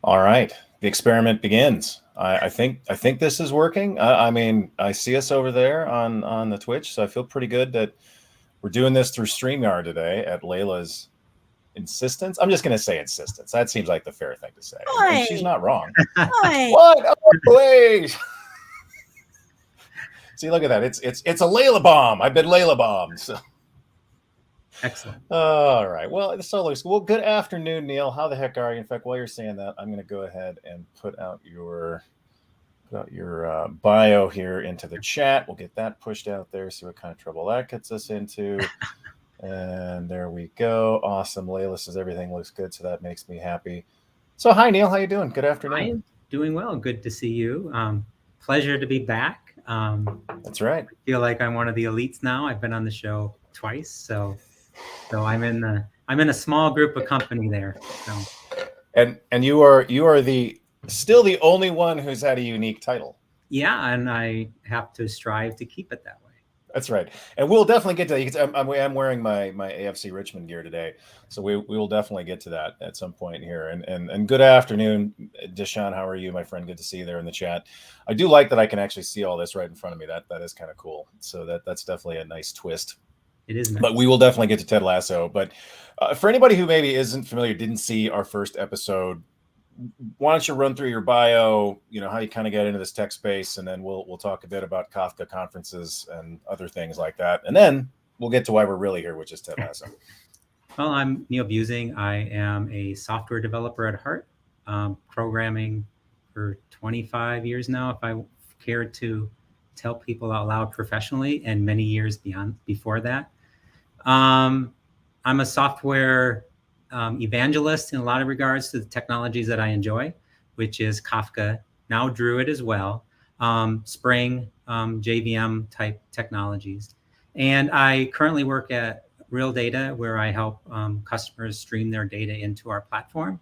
All right, the experiment begins. I think this is working. I mean, I see us over there on the Twitch, so I feel pretty good that we're doing this through StreamYard today at Layla's insistence. I'm just going to say insistence. That seems like the fair thing to say, and she's not wrong. What? Oh, wait. See, look at that. It's a Layla bomb. I've been Layla bombed. So. Excellent. All right. Well, so looks well. Good afternoon, Neil. How the heck are you? In fact, while you're saying that, I'm going to go ahead and put out your bio here into the chat. We'll get that pushed out there. See what kind of trouble that gets us into. And there we go. Awesome. Layla says everything looks good, so that makes me happy. So, hi, Neil. How you doing? Good afternoon. I am doing well. Good to see you. Pleasure to be back. That's right. I feel like I'm one of the elites now. I've been on the show twice, so I'm in a small group of company there. So. And you are still the only one who's had a unique title. Yeah, and I have to strive to keep it that way. That's right, and we'll definitely get to that. I'm wearing my AFC Richmond gear today, so we will definitely get to that at some point here. And good afternoon, Deshaun. How are you, my friend? Good to see you there in the chat. I do like that I can actually see all this right in front of me. That is kind of cool. So that's definitely a nice twist. It is nice. But we will definitely get to Ted Lasso. But for anybody who maybe isn't familiar, didn't see our first episode, why don't you run through your bio, how you kind of get into this tech space, and then we'll talk a bit about Kafka conferences and other things like that. And then we'll get to why we're really here, which is Ted Lasso. Well, I'm Neil Buesing. I am a software developer at heart, programming for 25 years now, if I care to tell people out loud professionally, and many years before that. I'm a software evangelist in a lot of regards to the technologies that I enjoy, which is Kafka, now Druid as well, Spring, JVM type technologies. And I currently work at Real Data, where I help customers stream their data into our platform.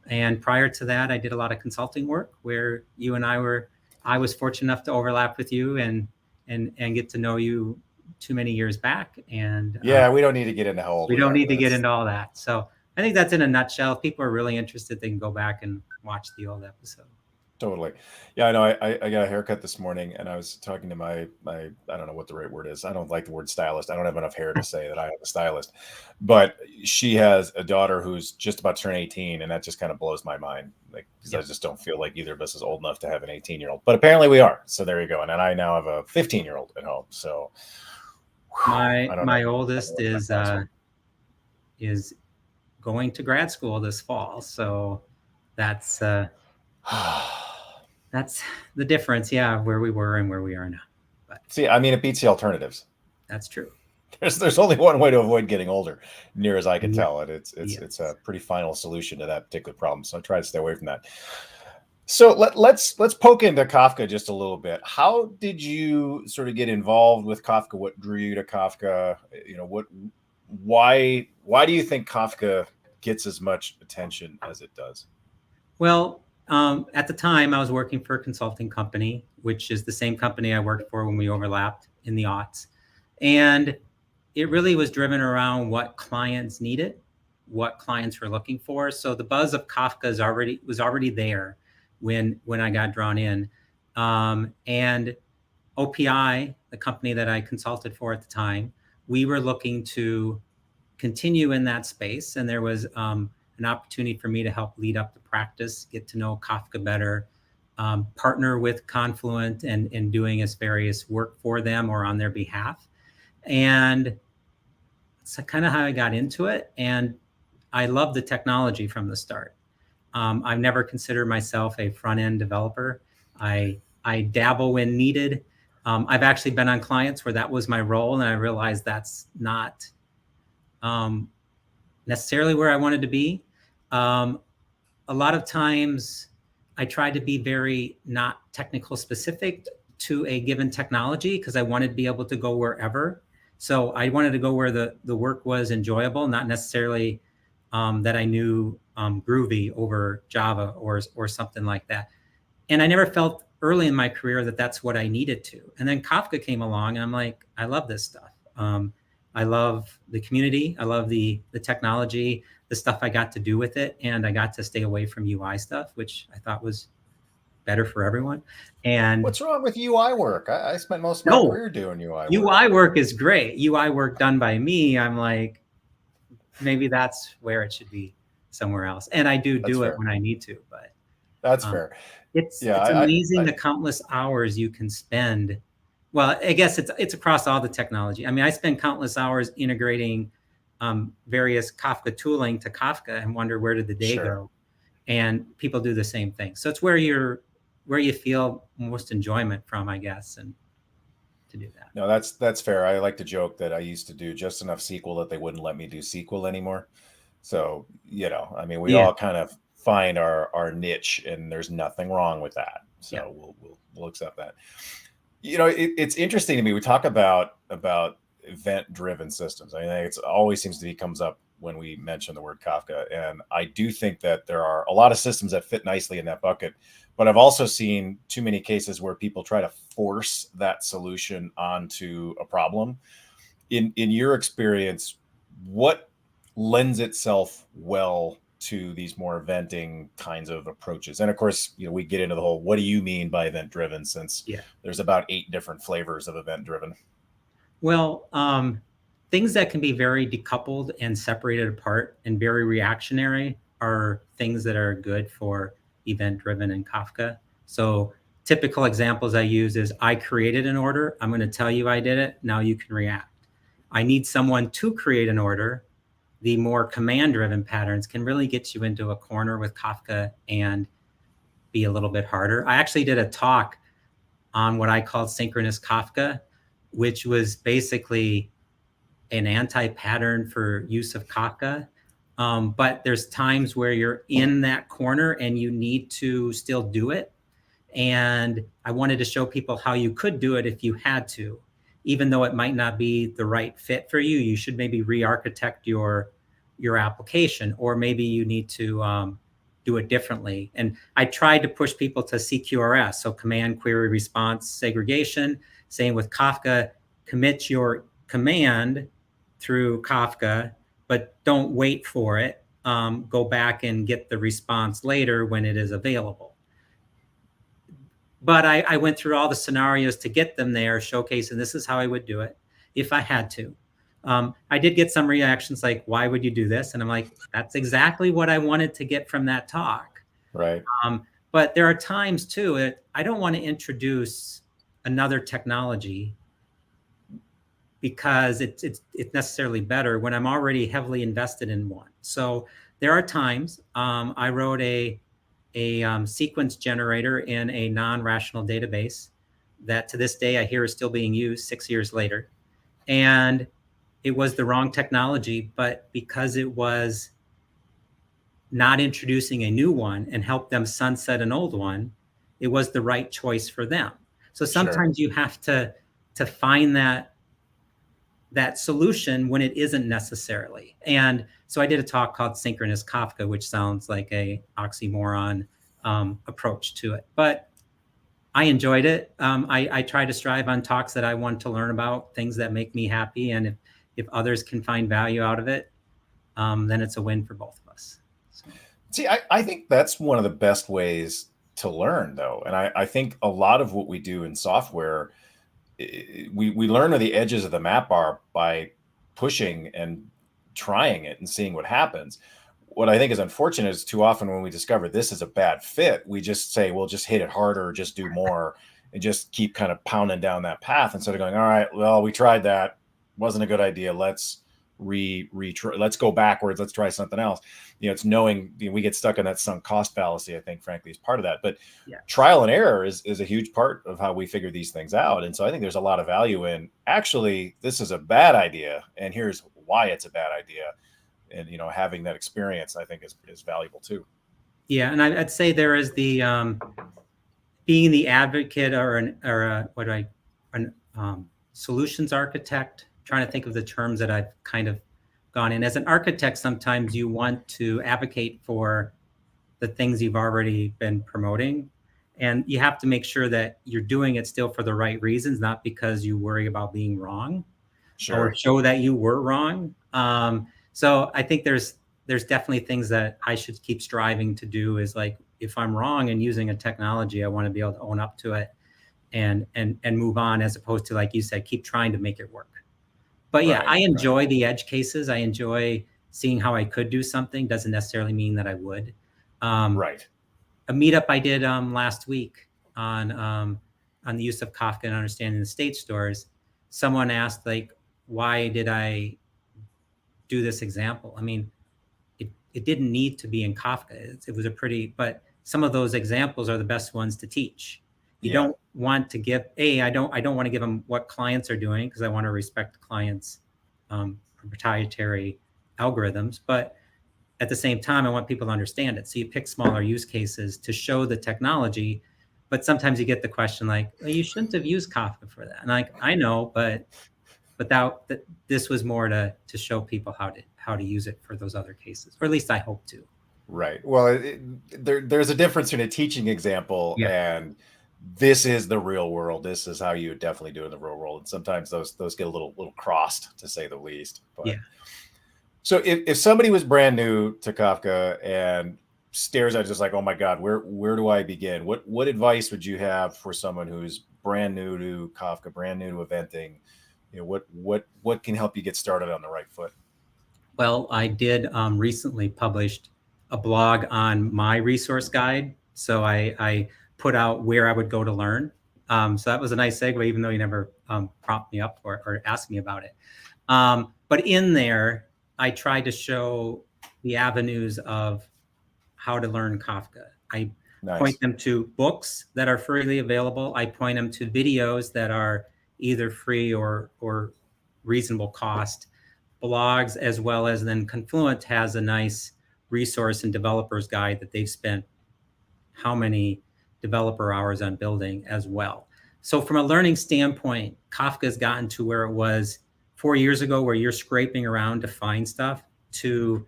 And prior to that, I did a lot of consulting work where you and I was fortunate enough to overlap with you and get to know you too many years back. And yeah, we don't need to get into how old we don't need to get into all that. So I think that's in a nutshell. If people are really interested, they can go back and watch the old episode. Totally. Yeah, I know. I got a haircut this morning, and I was talking to my I don't know what the right word is. I don't like the word stylist. I don't have enough hair to say that I have a stylist. But she has a daughter who's just about to turn 18, and that just kind of blows my mind. Like, because I just don't feel like either of us is old enough to have an 18-year-old. But apparently we are. So there you go. And I now have a 15-year-old at home. So my oldest is going to grad school this fall. So that's that's the difference, where we were and where we are now. But see, I mean, it beats the alternatives. That's true. There's only one way to avoid getting older, near as I can tell, and it's a pretty final solution to that particular problem. So I try to stay away from that. So let's poke into Kafka just a little bit. How did you sort of get involved with Kafka? What drew you to Kafka? Why do you think Kafka gets as much attention as it does? Well, at the time I was working for a consulting company, which is the same company I worked for when we overlapped in the aughts. And it really was driven around what clients needed, what clients were looking for. So the buzz of Kafka was already there when I got drawn in. And OPI, the company that I consulted for at the time, we were looking to continue in that space. And there was an opportunity for me to help lead up the practice, get to know Kafka better, partner with Confluent and doing its various work for them or on their behalf. And it's kind of how I got into it. And I love the technology from the start. I've never considered myself a front-end developer. I dabble when needed. I've actually been on clients where that was my role, and I realized that's not necessarily where I wanted to be. A lot of times I tried to be very not technical specific to a given technology because I wanted to be able to go wherever. So I wanted to go where the work was enjoyable, not necessarily that I knew Groovy over Java or something like that. And I never felt early in my career that that's what I needed to. And then Kafka came along and I'm like, I love this stuff. I love the community. I love the technology, the stuff I got to do with it, and I got to stay away from UI stuff, which I thought was better for everyone. And What's wrong with UI work? I spent most of my no, career doing UI work. UI work is great. UI work done by me, I'm like, maybe that's where it should be somewhere else. And I That's do it fair. when I need to, but That's um, fair. it's Yeah, amazing I the countless hours you can spend. Well, I guess it's across all the technology. I mean, I spend countless hours integrating various Kafka tooling to Kafka and wonder where did the day sure. go. And people do the same thing. So it's where you feel most enjoyment from, I guess, and to do that. No, that's fair. I like to joke that I used to do just enough SQL that they wouldn't let me do SQL anymore. So, I mean, we Yeah, all kind of find our niche, and there's nothing wrong with that. yeah, So we'll accept that. It's interesting to me. We talk about event-driven systems. I mean, it's always seems to be comes up when we mention the word Kafka, and I do think that there are a lot of systems that fit nicely in that bucket. But I've also seen too many cases where people try to force that solution onto a problem. In your experience, what lends itself well to these more eventing kinds of approaches? And of course, we get into the whole what do you mean by event driven, since yeah. there's about 8 different flavors of event driven. Well, things that can be very decoupled and separated apart and very reactionary are things that are good for event driven in Kafka. So typical examples I use is I created an order. I'm going to tell you I did it. Now you can react. I need someone to create an order. The more command driven patterns can really get you into a corner with Kafka and be a little bit harder. I actually did a talk on what I called synchronous Kafka, which was basically an anti-pattern for use of Kafka. But there's times where you're in that corner and you need to still do it. And I wanted to show people how you could do it if you had to, even though it might not be the right fit for you. You should maybe re-architect your application, or maybe you need to do it differently. And I tried to push people to CQRS, so command query response segregation, saying with Kafka, commit your command through Kafka, but don't wait for it. Go back and get the response later when it is available. But I went through all the scenarios to get them there, showcasing this is how I would do it if I had to. I did get some reactions like, why would you do this? And I'm like, that's exactly what I wanted to get from that talk. Right. But there are times too, I don't want to introduce another technology because it's necessarily better when I'm already heavily invested in one. So there are times I wrote a sequence generator in a non-rational database that to this day I hear is still being used 6 years later. And it was the wrong technology, but because it was not introducing a new one and helped them sunset an old one, it was the right choice for them. So sometimes you have to find that solution when it isn't necessarily. And so I did a talk called Synchronous Kafka, which sounds like a oxymoron approach to it. But I enjoyed it. I try to strive on talks that I want to learn about, things that make me happy. And if others can find value out of it, then it's a win for both of us. So. See, I think that's one of the best ways to learn, though. And I think a lot of what we do in software, we learn where the edges of the map are by pushing and trying it and seeing what happens. What I think is unfortunate is too often when we discover this is a bad fit, we just say, well, just hit it harder, just do more, and just keep kind of pounding down that path instead of going, all right, well, we tried that. Wasn't a good idea. Let's let's go backwards. Let's try something else. It's knowing we get stuck in that sunk cost fallacy, I think, frankly, is part of that. But Yeah. trial and error is a huge part of how we figure these things out. And so I think there's a lot of value in actually, this is a bad idea, and here's why it's a bad idea. And having that experience, I think, is valuable too. Yeah, and I'd say there is the being the advocate or an solutions architect. Trying to think of the terms that I've kind of gone in. As an architect, sometimes you want to advocate for the things you've already been promoting, and you have to make sure that you're doing it still for the right reasons, not because you worry about being wrong. or Sure. show that you were wrong. So I think there's definitely things that I should keep striving to do. Is like, if I'm wrong in using a technology, I want to be able to own up to it and move on, as opposed to, like you said, keep trying to make it work. But yeah, Right. I Right. enjoy the edge cases. I enjoy seeing how I could do something. Doesn't necessarily mean that I would. Um, Right. a meetup I did last week on the use of Kafka and understanding the state stores. Someone asked, like, why did I do this example? I mean, it didn't need to be in Kafka. It was a pretty, but some of those examples are the best ones to teach. You Yeah. don't want to give I don't want to give them what clients are doing, because I want to respect clients' proprietary algorithms. But at the same time, I want people to understand it. So you pick smaller use cases to show the technology. But sometimes you get the question like, well, you shouldn't have used Kafka for that. And like, I know, but this was more to show people how to use it for those other cases, or at least I hope to. Right. Well, there's a difference in a teaching example Yeah. and this is the real world. This is how you would definitely do in the real world. And sometimes those get a little crossed, to say the least. Yeah. But so if somebody was brand new to Kafka and stares at just like, oh my God, where do I begin? What advice would you have for someone who's brand new to Kafka, brand new to eventing? You know, what can help you get started on the right foot? Well, I did recently published a blog on my resource guide. So I put out where I would go to learn. So that was a nice segue, even though you never prompt me up for it or asked me about it. But in there, I tried to show the avenues of how to learn Kafka. I point Nice. them to books that are freely available. I point them to videos that are either free or reasonable cost, blogs, as well as then Confluent has a nice resource and developers guide that they've spent how many developer hours on building as well. So from a learning standpoint, Kafka's gotten to where it was 4 years ago, where you're scraping around to find stuff, to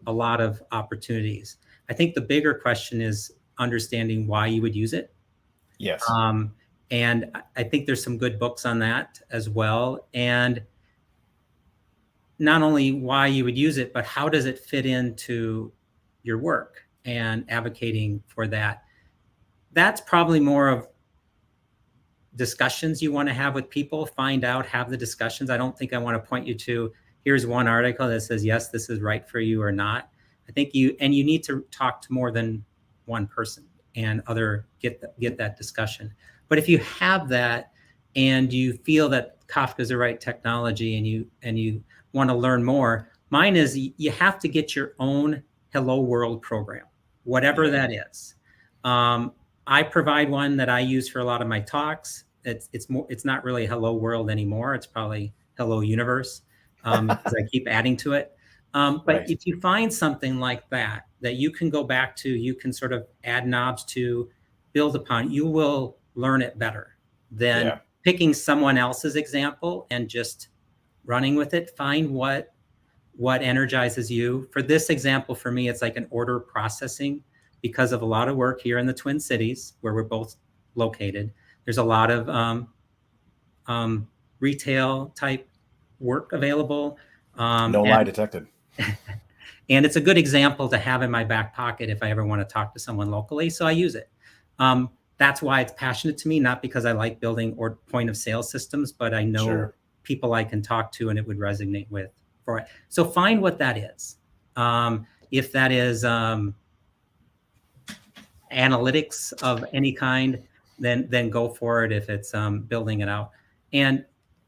a lot of opportunities. I think the bigger question is understanding why you would use it. Yes. And I think there's some good books on that as well. And not only why you would use it, but how does it fit into your work, and advocating for that. That's probably more of discussions you want to have with people. Find out, have the discussions. I don't think I want to point you to, here's one article that says, yes, this is right for you or not. I think you need to talk to more than one person and get that discussion. But if you have that and you feel that Kafka is the right technology and you want to learn more, mine is you have to get your own Hello World program, whatever that is. I provide one that I use for a lot of my talks. It's not really Hello World anymore. It's probably Hello Universe, because I keep adding to it. But Right. if you find something like that you can go back to, you can sort of add knobs to, build upon, you will learn it better than Yeah. picking someone else's example and just running with it. Find what energizes you. For this example, for me, it's like an order processing, because of a lot of work here in the Twin Cities where we're both located. There's a lot of retail type work available. No lie detected. And it's a good example to have in my back pocket if I ever want to talk to someone locally. So I use it. That's why it's passionate to me, not because I like building or point of sale systems, but I know Sure. people I can talk to and it would resonate with for it. So find what that is. If that is analytics of any kind, then go for it. If it's building it out, and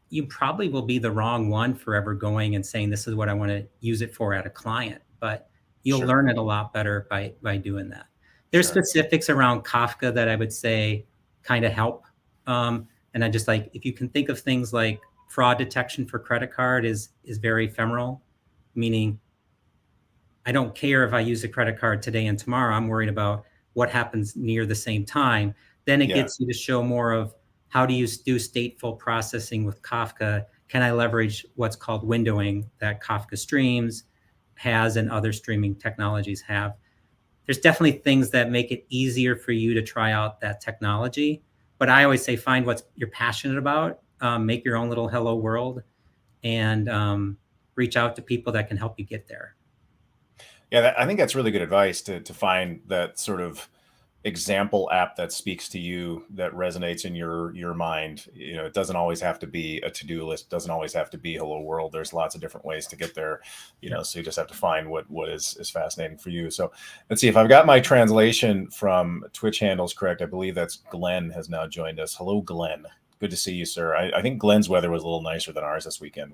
you probably will be the wrong one for ever going and saying this is what I want to use it for at a client, but you'll Sure. learn it a lot better by doing that. There's Sure. specifics around Kafka that I would say kind of help. And I just like, if you can think of things like fraud detection for credit card is very ephemeral, meaning I don't care if I use a credit card today and tomorrow. I'm worried about what happens near the same time. Then it Yeah. gets you to show more of how do you do stateful processing with Kafka? Can I leverage what's called windowing that Kafka Streams has and other streaming technologies have? There's definitely things that make it easier for you to try out that technology. But I always say find what you're passionate about, make your own little hello world, and reach out to people that can help you get there. Yeah, I think that's really good advice to find that sort of example app that speaks to you, that resonates in your mind. You know, it doesn't always have to be a to-do list, doesn't always have to be Hello World. There's lots of different ways to get there, you know, so you just have to find what is fascinating for you. So let's see if I've got my translation from Twitch handles correct. I believe that's Glenn has now joined us. Hello, Glenn. Good to see you, sir. I think Glenn's weather was a little nicer than ours this weekend.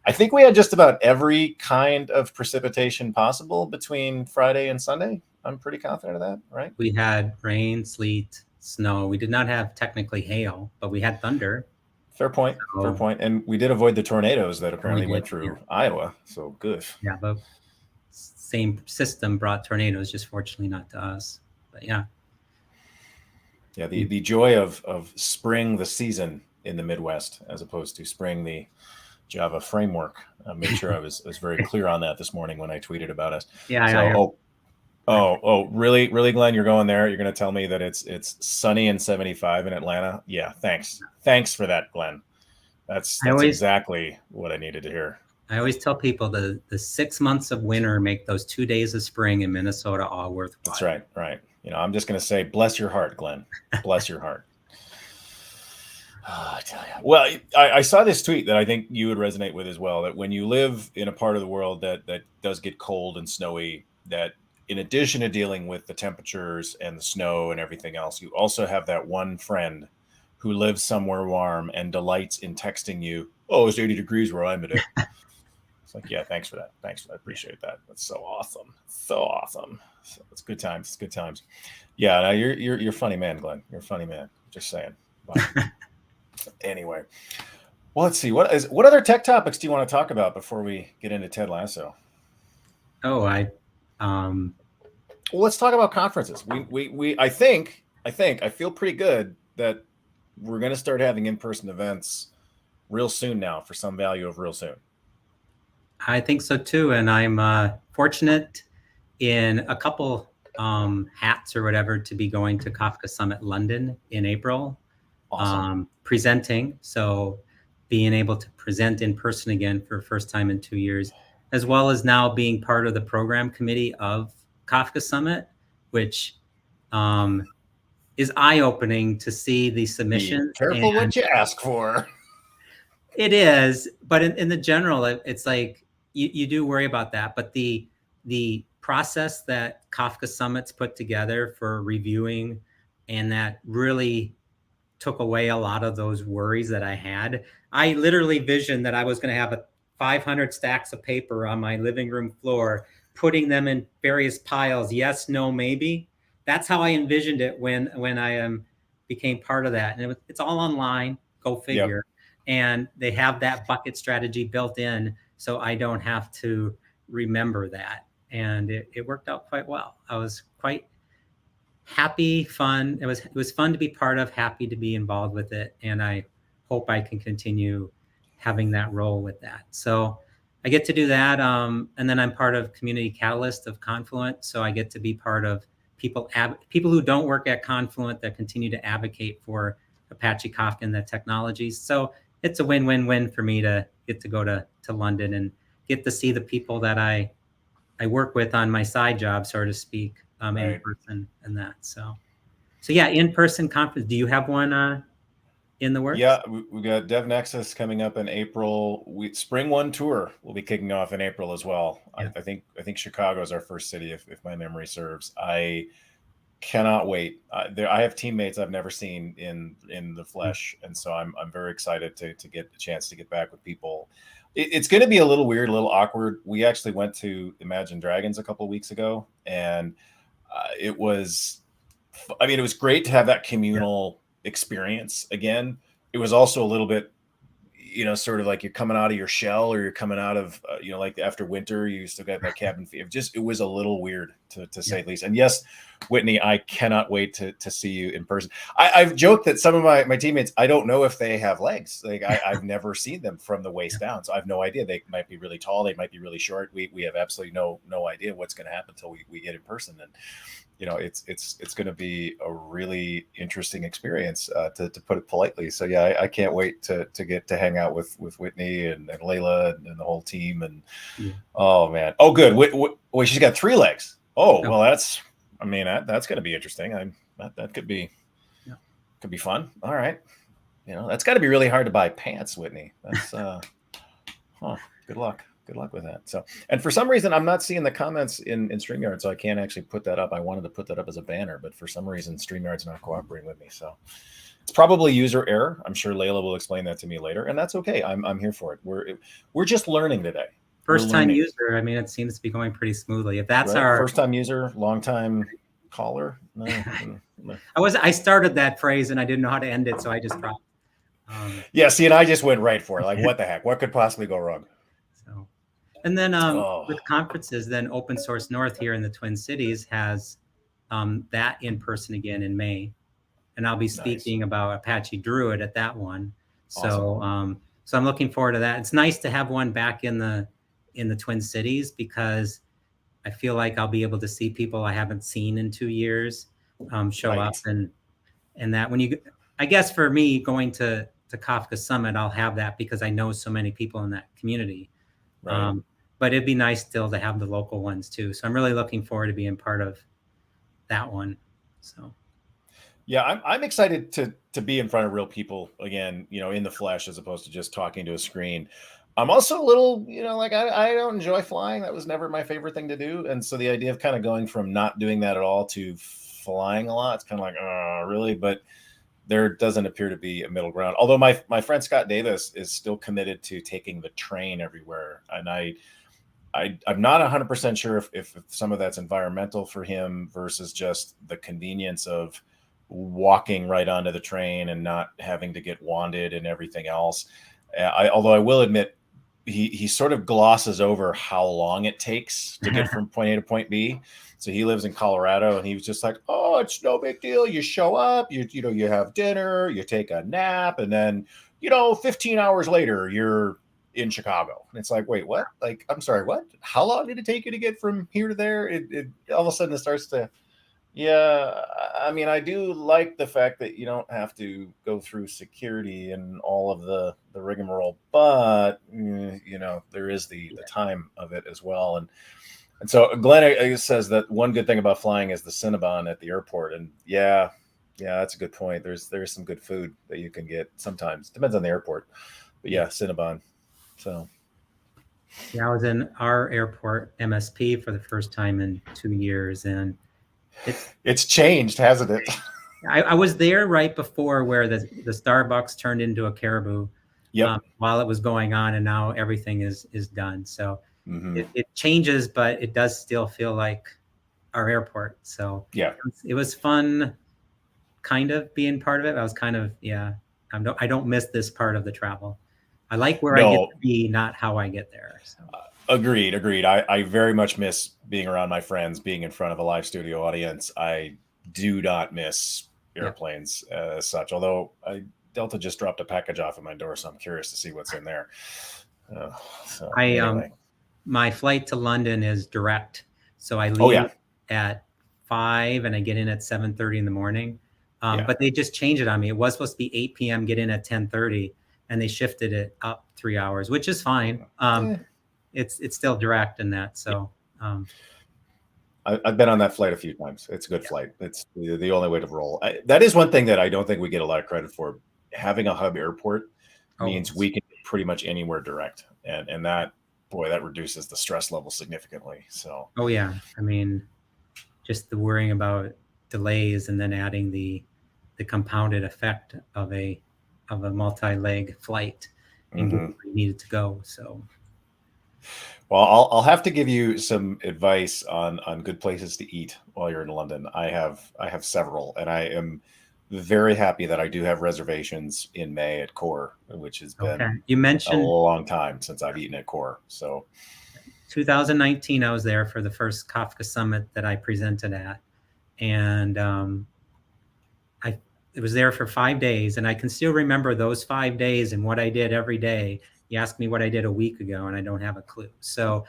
I think we had just about every kind of precipitation possible between Friday and Sunday. I'm pretty confident of that, right? We had rain, sleet, snow. We did not have technically hail, but we had thunder. Fair point. So, Fair point. And we did avoid the tornadoes that apparently went through yeah. Iowa. So good. Yeah, but same system brought tornadoes, just fortunately not to us. But yeah. Yeah, the joy of spring the season in the Midwest as opposed to spring the Java framework. I made sure I was very clear on that this morning when I tweeted about us. Yeah. So, really, Glenn, you're going there. You're going to tell me that it's sunny and 75 in Atlanta. Yeah, thanks for that, Glenn. That's exactly what I needed to hear. I always tell people the 6 months of winter make those 2 days of spring in Minnesota all worthwhile. That's right. You know, I'm just going to say, bless your heart, Glenn. Bless your heart. Oh, I tell you. Well, I saw this tweet that I think you would resonate with as well, that when you live in a part of the world that does get cold and snowy, that in addition to dealing with the temperatures and the snow and everything else, you also have that one friend who lives somewhere warm and delights in texting you, oh, it's 80 degrees where I'm at. It's like, yeah, thanks for that. I appreciate that. That's so awesome. So it's good times. It's good times. Yeah, no, you're a funny man, Glenn. You're a funny man. Just saying. Anyway, well, let's see. What other tech topics do you want to talk about before we get into Ted Lasso? Oh, well, let's talk about conferences. I feel pretty good that we're going to start having in-person events real soon now for some value of real soon. I think so too. And I'm fortunate in a couple hats or whatever to be going to Kafka Summit London in April. Awesome. Presenting. So being able to present in person again for the first time in 2 years, as well as now being part of the program committee of Kafka Summit, which is eye-opening to see the submissions. Be careful what you ask for. It is, but in the general, it's like you do worry about that. But the process that Kafka Summit's put together for reviewing, and that really took away a lot of those worries that I had. I literally visioned that I was going to have 500 stacks of paper on my living room floor, putting them in various piles. Yes, no, maybe. That's how I envisioned it when I became part of that. And it's all online. Go figure. Yep. And they have that bucket strategy built in, so I don't have to remember that. And it worked out quite well. I was quite happy, fun. It was fun to be part of, happy to be involved with it. And I hope I can continue having that role with that. So I get to do that. And then I'm part of Community Catalyst of Confluent. So I get to be part of people who don't work at Confluent that continue to advocate for Apache Kafka and the technologies. So it's a win-win-win for me to get to go to London and get to see the people that I work with on my side job, so to speak, in person and that. So yeah, in-person conference. Do you have one in the works? Yeah, we got DevNexus coming up in April. Spring One tour will be kicking off in April as well. Yeah. I think Chicago is our first city, if my memory serves. I cannot wait. I have teammates I've never seen in the flesh, and so I'm very excited to get the chance to get back with people. It's going to be a little weird, a little awkward. We actually went to Imagine Dragons a couple of weeks ago, and it was great to have that communal experience again. It was also a little bit, sort of like you're coming out of your shell, or you're coming out of, like after winter, you still got that cabin fever. It was a little weird to say the least. And yes, Whitney, I cannot wait to see you in person. I've joked that some of my teammates, I don't know if they have legs. Like I've never seen them from the waist down. So I have no idea. They might be really tall. They might be really short. We have absolutely no idea what's going to happen until we get in person. And it's going to be a really interesting experience, to put it politely. So yeah, I can't wait to get to hang out with Whitney and Layla and the whole team. And Yeah. oh man, oh good. Wait, she's got 3 legs. Oh Oh, well, I mean that's going to be interesting. That yeah. could be fun. All right, that's got to be really hard to buy pants, Whitney. That's huh. Good luck. Good luck with that. So, and for some reason, I'm not seeing the comments in StreamYard, so I can't actually put that up. I wanted to put that up as a banner, but for some reason, StreamYard's not cooperating with me. So, it's probably user error. I'm sure Layla will explain that to me later, and that's okay. I'm here for it. We're just learning today. We're First time learning, user. I mean, it seems to be going pretty smoothly. If that's right? our, First time user, long time caller. I started that phrase and I didn't know how to end it, so I just dropped. Yeah, see, and I just went right for it. Like, what the heck? What could possibly go wrong? So, and then Oh, with conferences, then Open Source North here in the Twin Cities has that in person again in May, and I'll be nice. speaking about Apache Druid at that one. So, Awesome. So I'm looking forward to that. It's nice to have one back in the Twin Cities because I feel like I'll be able to see people I haven't seen in 2 years show Right. up, and that when you, I guess for me going to Kafka Summit, I'll have that because I know so many people in that community. Right. But it'd be nice still to have the local ones too. So I'm really looking forward to being part of that one. So yeah, I'm excited to be in front of real people again, in the flesh, as opposed to just talking to a screen. I'm also a little, like I don't enjoy flying. That was never my favorite thing to do. And so the idea of kind of going from not doing that at all to flying a lot, it's kind of like, really? But there doesn't appear to be a middle ground. Although my friend Scott Davis is still committed to taking the train everywhere. And I'm not 100% sure if some of that's environmental for him versus just the convenience of walking right onto the train and not having to get wanded and everything else. Although I will admit, he sort of glosses over how long it takes to get from point A to point B. So he lives in Colorado, and he was just like, "Oh, it's no big deal. You show up, you have dinner, you take a nap, and then 15 hours later, you're in Chicago." And it's like, wait, what? Like, I'm sorry, what? How long did it take you to get from here to there? It all of a sudden it starts to. Yeah, I mean, I do like the fact that you don't have to go through security and all of the rigmarole, but there is the time of it as well. And so Glenn says that one good thing about flying is the Cinnabon at the airport, and yeah, that's a good point. There's some good food that you can get sometimes. Depends on the airport, but yeah, Cinnabon. So yeah, I was in our airport MSP for the first time in 2 years, and it's changed, hasn't it? I was there right before where the Starbucks turned into a Caribou. Yep. While it was going on, and now everything is done. So Mm-hmm. it changes, but it does still feel like our airport. So yeah, it was fun, kind of being part of it. I was kind of I don't miss this part of the travel. I like where I get to be, not how I get there. So. Agreed. I very much miss being around my friends, being in front of a live studio audience. I do not miss airplanes as such, although Delta just dropped a package off at my door, so I'm curious to see what's in there. Anyway. My flight to London is direct, so I leave at 5 and I get in at 7:30 in the morning. But they just changed it on me. It was supposed to be 8 p.m. Get in at 10:30, and they shifted it up 3 hours, which is fine. It's still direct in that. So I've been on that flight a few times. It's a good flight. It's the only way to roll. That is one thing that I don't think we get a lot of credit for. Having a hub airport means we can get pretty much anywhere direct, and that reduces the stress level significantly. So yeah, I mean, just the worrying about delays and then adding the compounded effect of a multi-leg flight and getting where you needed to go. So. Well, I'll have to give you some advice on good places to eat while you're in London. I have several, and I am very happy that I do have reservations in May at Core, which has been you mentioned a long time since I've eaten at Core. So 2019, I was there for the first Kafka Summit that I presented at, and I was there for 5 days, and I can still remember those 5 days and what I did every day. You asked me what I did a week ago, and I don't have a clue. So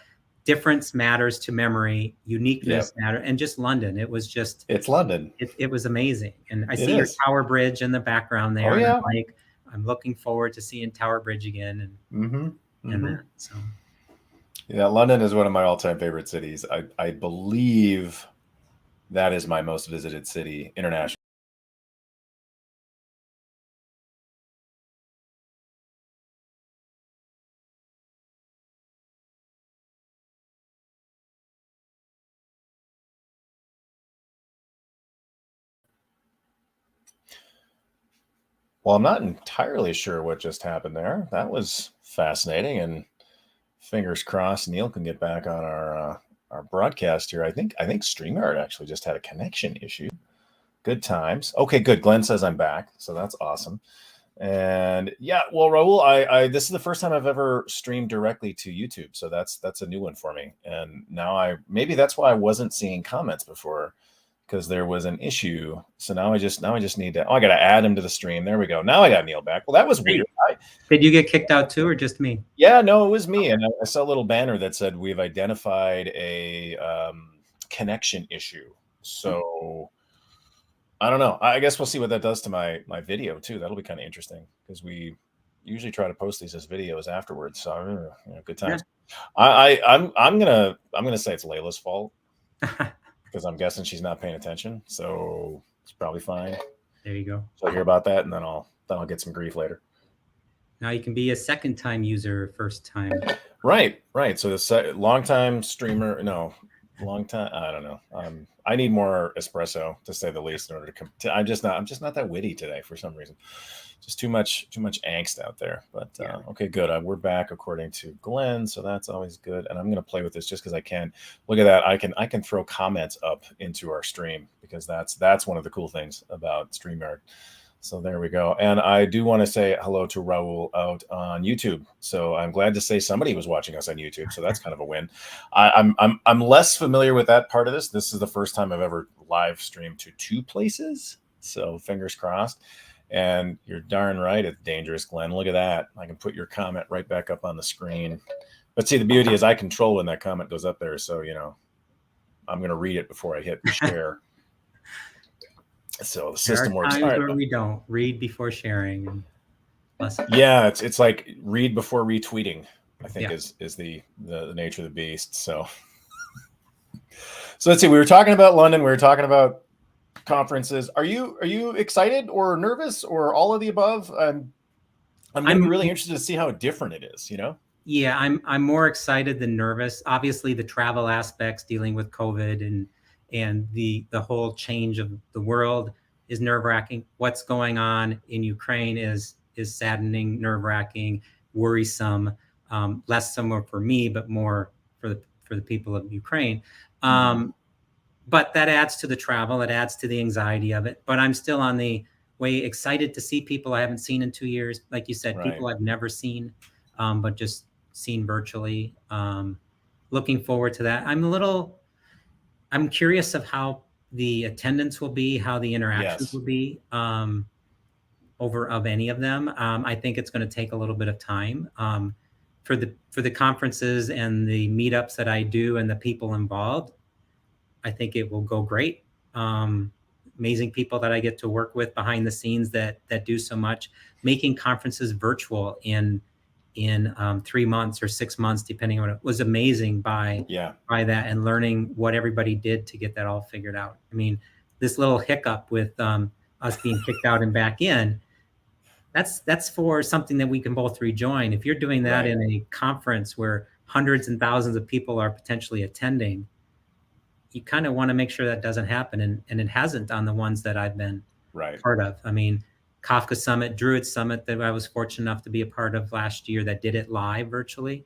difference matters to memory, uniqueness Yep. matter, and just London. It was just It's London. it was amazing. And I It see your is. Tower Bridge in the background Oh there, and yeah. I'm looking forward to seeing Tower Bridge again Mm-hmm. and Mm-hmm. that. So Yeah, London is one of my all-time favorite cities. I believe that is my most visited city internationally. Well, I'm not entirely sure what just happened there. That was fascinating, and fingers crossed Neil can get back on our broadcast here. I think StreamYard actually just had a connection issue. Good times. Okay, good. Glenn says I'm back, so that's awesome. And yeah, well, Raul, I this is the first time I've ever streamed directly to YouTube, so that's a new one for me. And now maybe that's why I wasn't seeing comments before, because there was an issue. So now I just need to. Oh, I got to add him to the stream. There we go. Now I got Neil back. Well, that was weird. did you get kicked out too, or just me? Yeah, no, it was me, and I saw a little banner that said we've identified a connection issue. So I don't know. I guess we'll see what that does to my video too. That'll be kind of interesting because we usually try to post these as videos afterwards. So good times. Yeah. I'm gonna say it's Layla's fault because I'm guessing she's not paying attention. So it's probably fine. There you go. So I'll hear about that, and then I'll get some grief later. Now you can be a second time user, first time. Right. So the long time streamer, no, long time. I don't know. I need more espresso, to say the least, in order to come. I'm just not that witty today for some reason. Just too much angst out there. But okay, good. We're back according to Glenn, so that's always good. And I'm going to play with this just because I can. Look at that. I can throw comments up into our stream because that's one of the cool things about StreamYard. So there we go. And I do want to say hello to Raul out on YouTube. So I'm glad to say somebody was watching us on YouTube. So that's kind of a win. I'm less familiar with that part of this. This is the first time I've ever live streamed to two places. So fingers crossed. And you're darn right, it's dangerous, Glenn. Look at that. I can put your comment right back up on the screen. But see, the beauty is I control when that comment goes up there. So, I'm going to read it before I hit share. So the system works. There are times where we don't read before sharing. Yeah, it's like read before retweeting, I think is the nature of the beast. So let's see. We were talking about London. We were talking about conferences. Are you excited or nervous or all of the above? I'm going to be really interested to see how different it is. Yeah, I'm more excited than nervous. Obviously, the travel aspects, dealing with COVID and the whole change of the world is nerve-wracking. What's going on in Ukraine is saddening, nerve-wracking, worrisome. Less so for me, but more for the people of Ukraine. But that adds to the travel. It adds to the anxiety of it. But I'm still on the way excited to see people I haven't seen in 2 years. Like you said, people I've never seen, but just seen virtually. Looking forward to that. I'm curious of how the attendance will be, how the interactions will be over of any of them. I think it's going to take a little bit of time for the conferences and the meetups that I do and the people involved. I think it will go great. Amazing people that I get to work with behind the scenes that do so much. Making conferences virtual in 3 months or 6 months, depending on it, was amazing by that, and learning what everybody did to get that all figured out. I mean, this little hiccup with us being kicked out and back in, that's for something that we can both rejoin. If you're doing that in a conference where hundreds and thousands of people are potentially attending, you kind of want to make sure that doesn't happen. And it hasn't on the ones that I've been part of. I mean, Kafka Summit, Druid Summit that I was fortunate enough to be a part of last year that did it live virtually.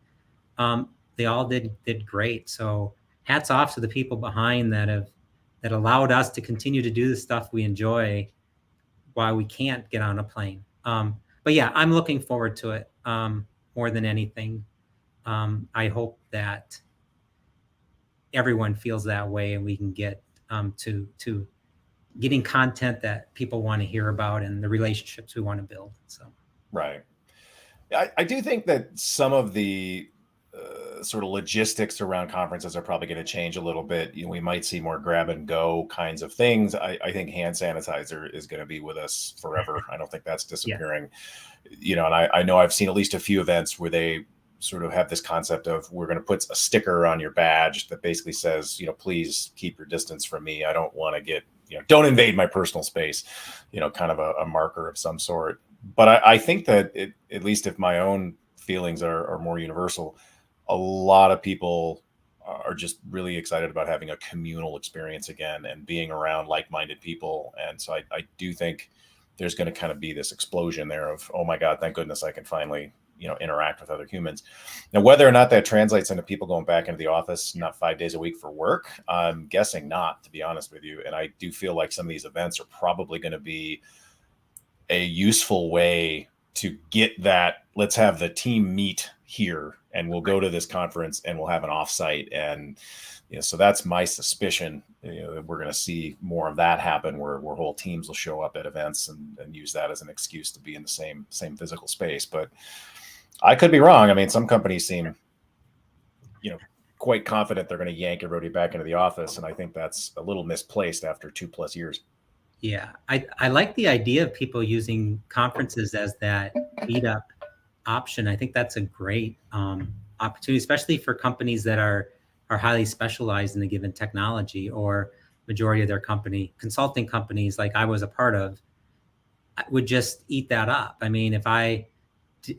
They all did great. So hats off to the people behind that allowed us to continue to do the stuff we enjoy while we can't get on a plane. But yeah, I'm looking forward to it more than anything. I hope that everyone feels that way, and we can get to getting content that people want to hear about and the relationships we want to build. So I do think that some of the sort of logistics around conferences are probably going to change a little bit. You know, we might see more grab and go kinds of things. I think hand sanitizer is going to be with us forever. I don't think that's Yeah. disappearing. You know, and I know I've seen at least a few events where they sort of have this concept of, we're going to put a sticker on your badge that basically says, you know, please keep your distance from me. I don't want to get, you know, don't invade my personal space, you know, kind of a marker of some sort. But I think that at least if my own feelings are more universal, a lot of people are just really excited about having a communal experience again and being around like-minded people. And so I do think there's going to kind of be this explosion there of, oh my God, thank goodness I can finally, you know, interact with other humans. Now, whether or not that translates into people going back into the office, not 5 days a week for work, I'm guessing not, to be honest with you. And I do feel like some of these events are probably going to be a useful way to get that, let's have the team meet here and we'll go to this conference and we'll have an offsite. And, you know, so that's my suspicion. You know, we're going to see more of that happen where whole teams will show up at events and use that as an excuse to be in the same physical space. But I could be wrong. I mean, some companies seem, you know, quite confident they're going to yank everybody back into the office. And I think that's a little misplaced after 2+ years. Yeah, I like the idea of people using conferences as that meetup option. I think that's a great opportunity, especially for companies that are highly specialized in a given technology, or majority of their company, consulting companies like I was a part of, would just eat that up. I mean, if I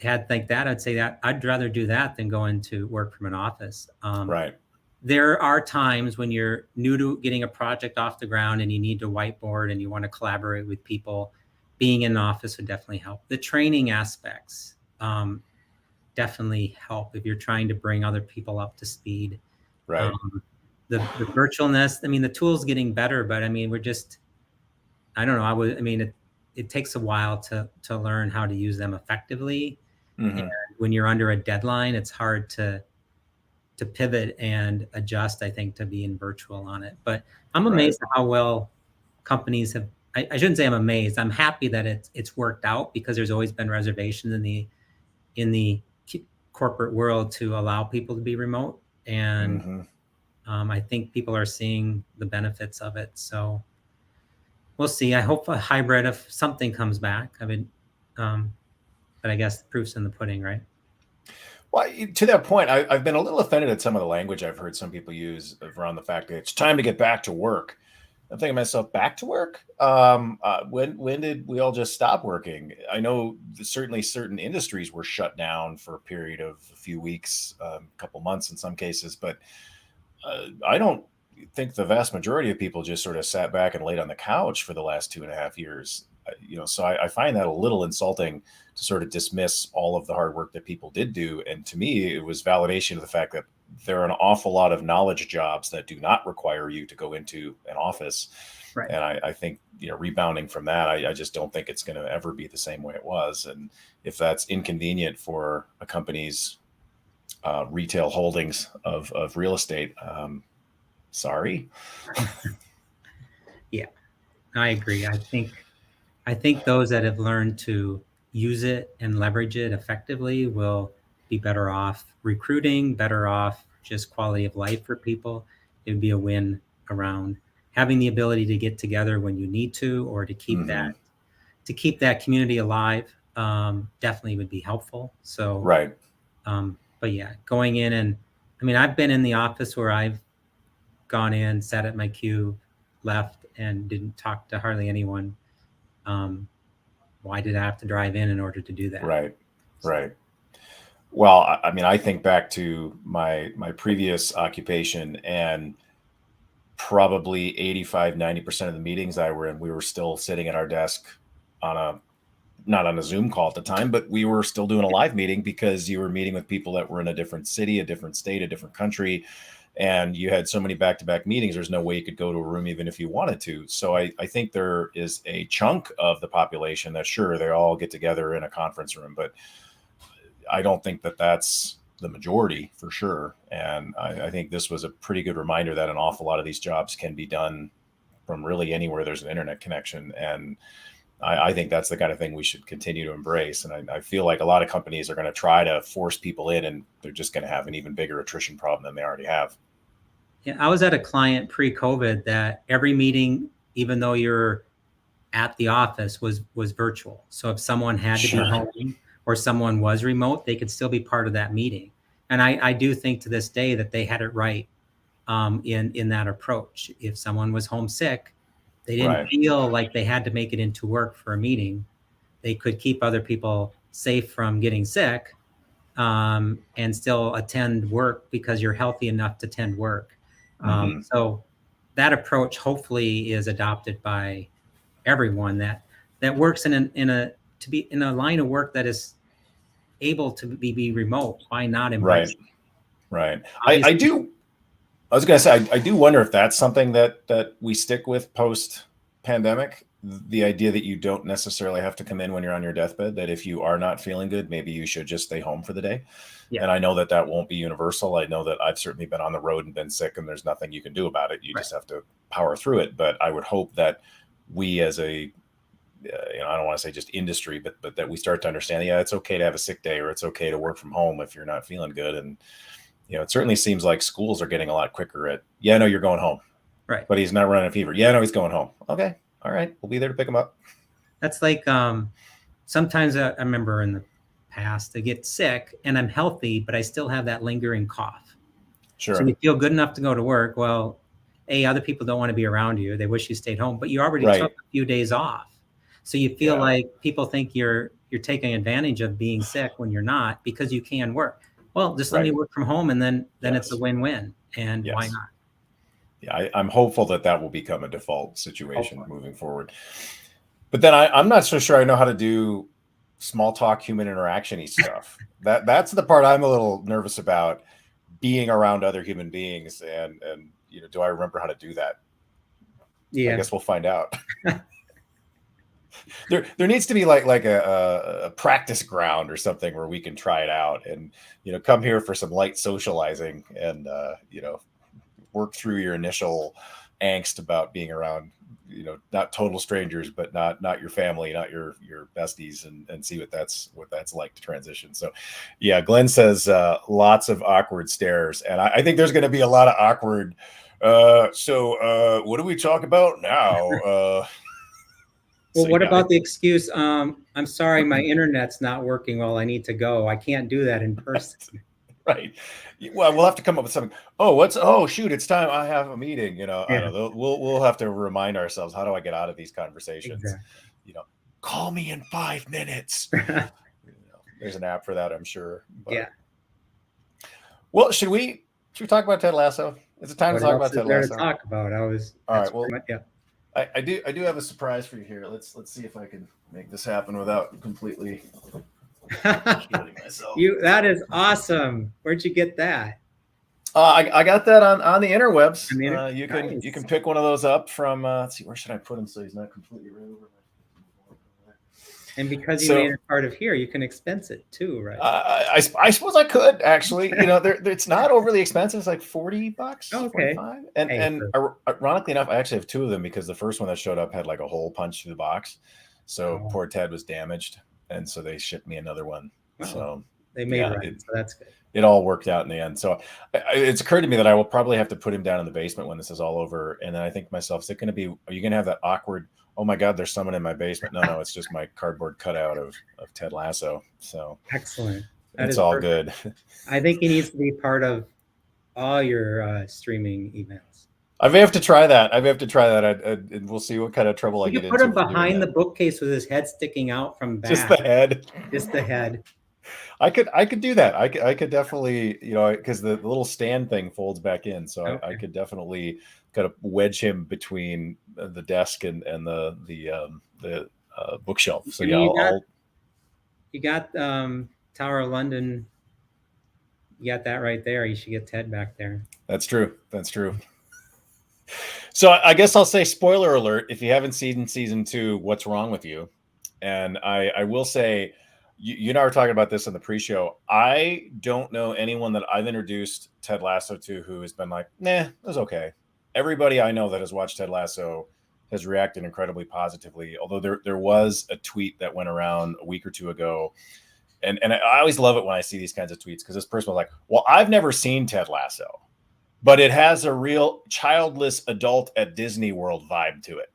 had like that, I'd say that I'd rather do that than go into work from an office. Right. There are times when you're new to getting a project off the ground and you need to whiteboard and you want to collaborate with people. Being in an office would definitely help. The training aspects definitely help if you're trying to bring other people up to speed. Right. The virtualness, I mean, the tool's getting better, but I mean, we're just, I don't know. I mean, it takes a while to learn how to use them effectively. Mm-hmm. And when you're under a deadline, it's hard to pivot and adjust, I think, to being virtual on it. But I'm amazed at how well companies have, I shouldn't say I'm amazed. I'm happy that it's worked out, because there's always been reservations in the corporate world to allow people to be remote. And I think people are seeing the benefits of it. So we'll see. I hope a hybrid of something comes back. I mean, but I guess the proof's in the pudding, right? Well, to that point, I've been a little offended at some of the language I've heard some people use around the fact that it's time to get back to work. I'm thinking to myself, back to work? When did we all just stop working? I know certainly certain industries were shut down for a period of a few weeks, a couple months in some cases, but I don't think the vast majority of people just sort of sat back and laid on the couch for the last 2.5 years. You know, so I find that a little insulting to sort of dismiss all of the hard work that people did do. And to me, it was validation of the fact that there are an awful lot of knowledge jobs that do not require you to go into an office. Right. And I think, you know, rebounding from that, I just don't think it's going to ever be the same way it was. And if that's inconvenient for a company's retail holdings of real estate, sorry. Yeah, I agree. I think those that have learned to use it and leverage it effectively will be better off recruiting, better off just quality of life for people. It would be a win around having the ability to get together when you need to, or to keep that community alive. Definitely would be helpful. So, Right. But yeah, going in, and I mean, I've been in the office where I've gone in, sat at my cube, left, and didn't talk to hardly anyone. Why did I have to drive in order to do that? Right. Right. Well, I mean, I think back to my previous occupation, and probably 85-90% of the meetings I were in, we were still sitting at our desk not on a Zoom call at the time, but we were still doing a live meeting, because you were meeting with people that were in a different city, a different state, a different country. And you had so many back-to-back meetings, there's no way you could go to a room even if you wanted to. So I think there is a chunk of the population that, sure, they all get together in a conference room, but I don't think that that's the majority for sure. And I think this was a pretty good reminder that an awful lot of these jobs can be done from really anywhere there's an internet connection. And I think that's the kind of thing we should continue to embrace. And I feel like a lot of companies are going to try to force people in, and they're just going to have an even bigger attrition problem than they already have. Yeah, I was at a client pre-COVID that every meeting, even though you're at the office, was virtual. So if someone had to be home or someone was remote, they could still be part of that meeting. And I do think to this day that they had it right in that approach. If someone was homesick, they didn't feel like they had to make it into work for a meeting. They could keep other people safe from getting sick and still attend work because you're healthy enough to attend work. So that approach hopefully is adopted by everyone that works in a line of work that is able to be remote. Why not embrace it? Right. I was going to say, I do wonder if that's something that we stick with post pandemic. The idea that you don't necessarily have to come in when you're on your deathbed, that if you are not feeling good, maybe you should just stay home for the day. Yeah. And I know that won't be universal. I know that I've certainly been on the road and been sick, and there's nothing you can do about it. You just have to power through it. But I would hope that we as a, I don't want to say just industry, but that we start to understand, it's okay to have a sick day, or it's okay to work from home if you're not feeling good. And, it certainly seems like schools are getting a lot quicker at, no, you're going home. Right. But he's not running a fever. No, he's going home. Okay. All right. We'll be there to pick him up. That's like sometimes I remember in the past I get sick and I'm healthy, but I still have that lingering cough. Sure. So you feel good enough to go to work. Well, other people don't want to be around you. They wish you stayed home, but you already took a few days off. So you feel like people think you're taking advantage of being sick when you're not, because you can work. Well, just let me work from home, and then it's a win-win. And why not? Yeah, I'm hopeful that will become a default situation moving forward. But then I'm not so sure I know how to do small talk, human interaction-y stuff. That's the part I'm a little nervous about, being around other human beings, and do I remember how to do that? Yeah, I guess we'll find out. There needs to be like a practice ground or something where we can try it out, and come here for some light socializing, and work through your initial angst about being around not total strangers, but not your family, not your besties, and see what that's like to transition. So yeah, Glenn says lots of awkward stares, and I think there's going to be a lot of awkward so what do we talk about now? Well, what about the excuse? I'm sorry, my internet's not working well. I need to go. I can't do that in person. Right. Well, we'll have to come up with something. Oh, shoot, it's time. I have a meeting. I don't know. We'll have to remind ourselves, how do I get out of these conversations? Exactly. Call me in 5 minutes. There's an app for that, I'm sure. But, yeah. Well, should we talk about Ted Lasso? Is it time to talk about Ted Lasso? To talk about. All right. Well, yeah. I do have a surprise for you here. Let's see if I can make this happen without completely killing myself. That is awesome. Where'd you get that? I got that on the interwebs. You can pick one of those up from. Let's see, where should I put him so he's not completely right over my. And because you made it part of here, you can expense it too, right? I suppose I could actually. It's not overly expensive. It's like $40. Okay. 45. And ironically enough, I actually have 2 of them, because the first one that showed up had like a hole punched through the box. So poor Ted was damaged, and so they shipped me another one. Wow. So they made it. So that's good. It all worked out in the end. So it's occurred to me that I will probably have to put him down in the basement when this is all over. And then I think to myself, are you going to have that awkward, oh my God, there's someone in my basement? No, it's just my cardboard cutout of Ted Lasso. So excellent. It's all good. I think he needs to be part of all your streaming events. I may have to try that. And we'll see what kind of trouble I get into. Put him behind the bookcase with his head sticking out from back. Just the head. Just the head. I could do that. I could definitely, because the little stand thing folds back in, so I could definitely kind of wedge him between the desk and the bookshelf. So you got Tower of London. You got that right there. You should get Ted back there. That's true. So I guess I'll say, spoiler alert, if you haven't seen season 2, what's wrong with you? And I will say, you and I were talking about this in the pre-show. I don't know anyone that I've introduced Ted Lasso to who has been like, nah, it was okay. Everybody I know that has watched Ted Lasso has reacted incredibly positively. Although there was a tweet that went around a week or two ago, and I always love it when I see these kinds of tweets because this person was like, "Well, I've never seen Ted Lasso, but it has a real childless adult at Disney World vibe to it."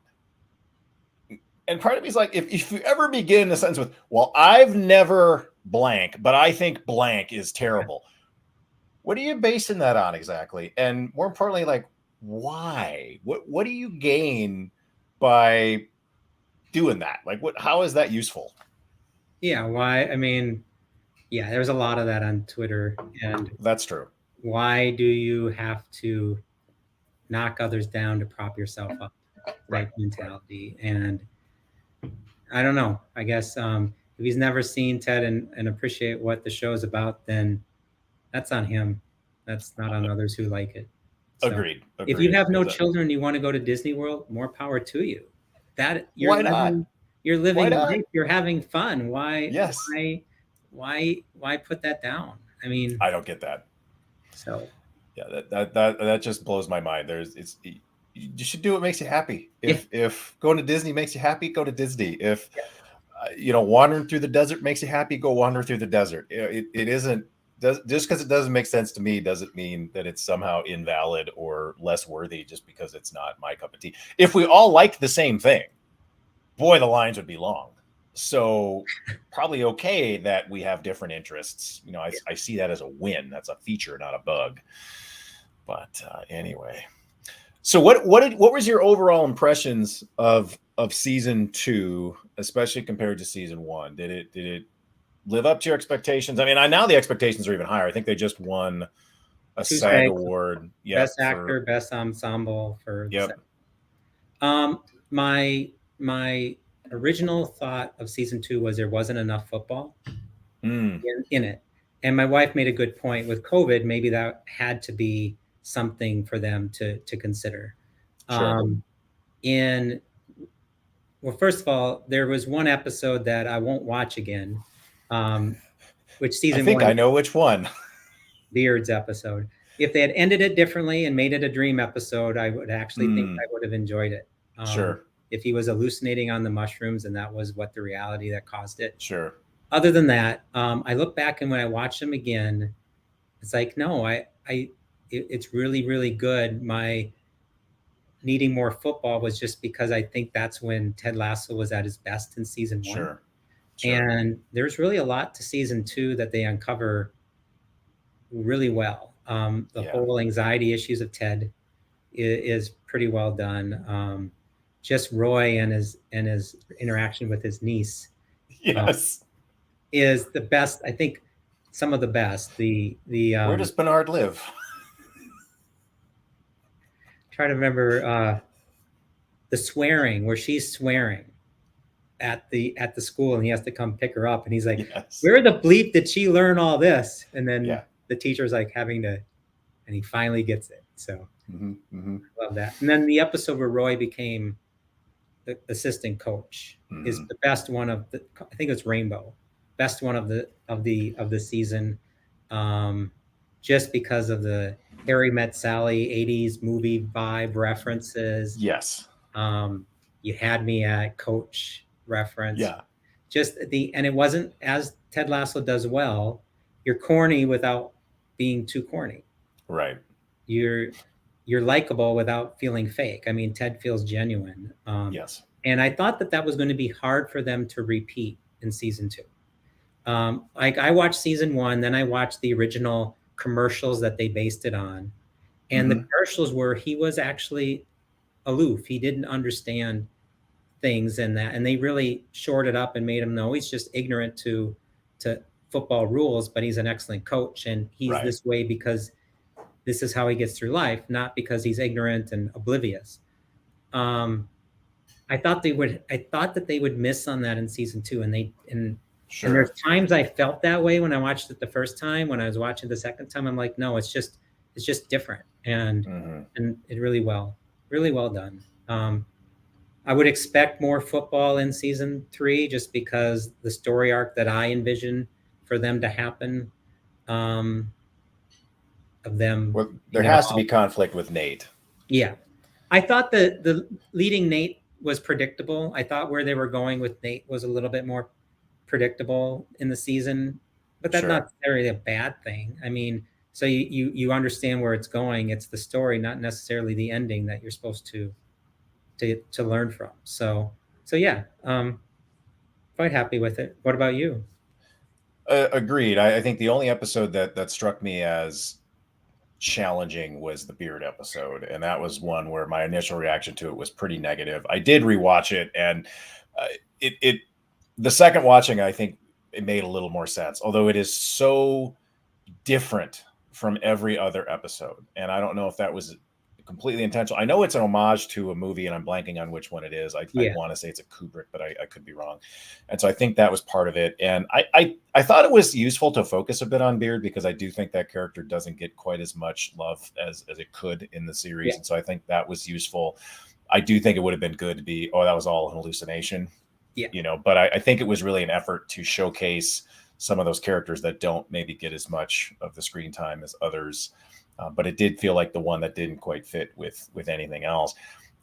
And part of me is like, if you ever begin a sentence with, "Well, I've never blank, but I think blank is terrible," what are you basing that on exactly? And more importantly, like, why? What do you gain by doing that? Like, what? How is that useful? Yeah, why? I mean, yeah, there's a lot of that on Twitter. And That's true. why do you have to knock others down to prop yourself up? Right. Type mentality. And I don't know. I guess if he's never seen Ted and appreciate what the show is about, then that's on him. That's not on others who like it. So Agreed. if you Agreed. have no children and you want to go to Disney World, more power to you. That Why not? you're Why living not? life, you're having fun. Yes. Why put that down? I mean, I don't get that. so Yeah, that just blows my mind. You should do what makes you happy. yeah, If going to Disney makes you happy, go to Disney. If wandering through the desert makes you happy, go wander through the desert. It isn't just because it doesn't make sense to me doesn't mean that it's somehow invalid or less worthy just because it's not my cup of tea. If we all liked the same thing, boy, the lines would be long. So probably okay that we have different interests. I see that as a win. That's a feature, not a bug. But anyway, so what was your overall impressions of season 2, especially compared to season 1? Did it live up to your expectations? I mean, now the expectations are even higher. I think they just won a SAG award. Best actor, best ensemble for. Yep. My original thought of season 2 was there wasn't enough football in it, and my wife made a good point with COVID. Maybe that had to be something for them to consider. Sure. Well, first of all, there was one episode that I won't watch again, which season 1. I think I know which one. Beard's episode. If they had ended it differently and made it a dream episode, I would actually think I would have enjoyed it. Sure. If he was hallucinating on the mushrooms and that was what the reality that caused it. Sure. Other than that, I look back and when I watch them again, it's like, no, it's really, really good. My needing more football was just because I think that's when Ted Lasso was at his best in season 1. Sure. And there's really a lot to season 2 that they uncover really well. The whole anxiety issues of Ted is pretty well done. Just Roy and his interaction with his niece, yes, is the best. I think some of the best. Where does Bernard live? Try to remember the swearing where she's swearing at the school and he has to come pick her up and he's like, yes. Where the bleep did she learn all this? And then the teacher's like having to, and he finally gets it. So I love that. And then the episode where Roy became the assistant coach is the best one of the. I think it's Rainbow, best one of the season, just because of the Harry Met Sally 80s movie vibe references. Yes. You had me at coach reference. Yeah. And it wasn't, as Ted Lasso does well, you're corny without being too corny. Right. You're likable without feeling fake. I mean, Ted feels genuine. Yes. And I thought that was going to be hard for them to repeat in season 2. Like I watched season 1, then I watched the original commercials that they based it on. And the commercials were, he was actually aloof. He didn't understand things and they really shored it up and made him know he's just ignorant to football rules, but he's an excellent coach. And he's this way because this is how he gets through life, not because he's ignorant and oblivious. I thought that they would miss on that in season 2. And there's times I felt that way when I watched it the first time. When I was watching the second time, I'm like, no, it's just different. And it really well done. I would expect more football in season 3 just because the story arc that I envision for them to happen, of them. Well, there has to be conflict with Nate. Yeah. I thought the leading Nate was predictable. I thought where they were going with Nate was a little bit more predictable in the season, but that's not Sure. necessarily a bad thing. I mean, so you understand where it's going. It's the story, not necessarily the ending that you're supposed to learn from. So yeah, quite happy with it. What about you? Agreed. I think the only episode that struck me as challenging was the beard episode, and that was one where my initial reaction to it was pretty negative. I did rewatch it, and uh, it the second watching, I think it made a little more sense, although it is so different from every other episode. And I don't know if that was completely intentional. I know it's an homage to a movie, and I'm blanking on which one it is. I Yeah, want to say it's a Kubrick, but I could be wrong. And so I think that was part of it. And I thought it was useful to focus a bit on Beard, because I do think that character doesn't get quite as much love as it could in the series. yeah, And so I think that was useful. I do think it would have been good to be, oh, that was all an hallucination, yeah. but I think it was really an effort to showcase some of those characters that don't maybe get as much of the screen time as others. But it did feel like the one that didn't quite fit with anything else.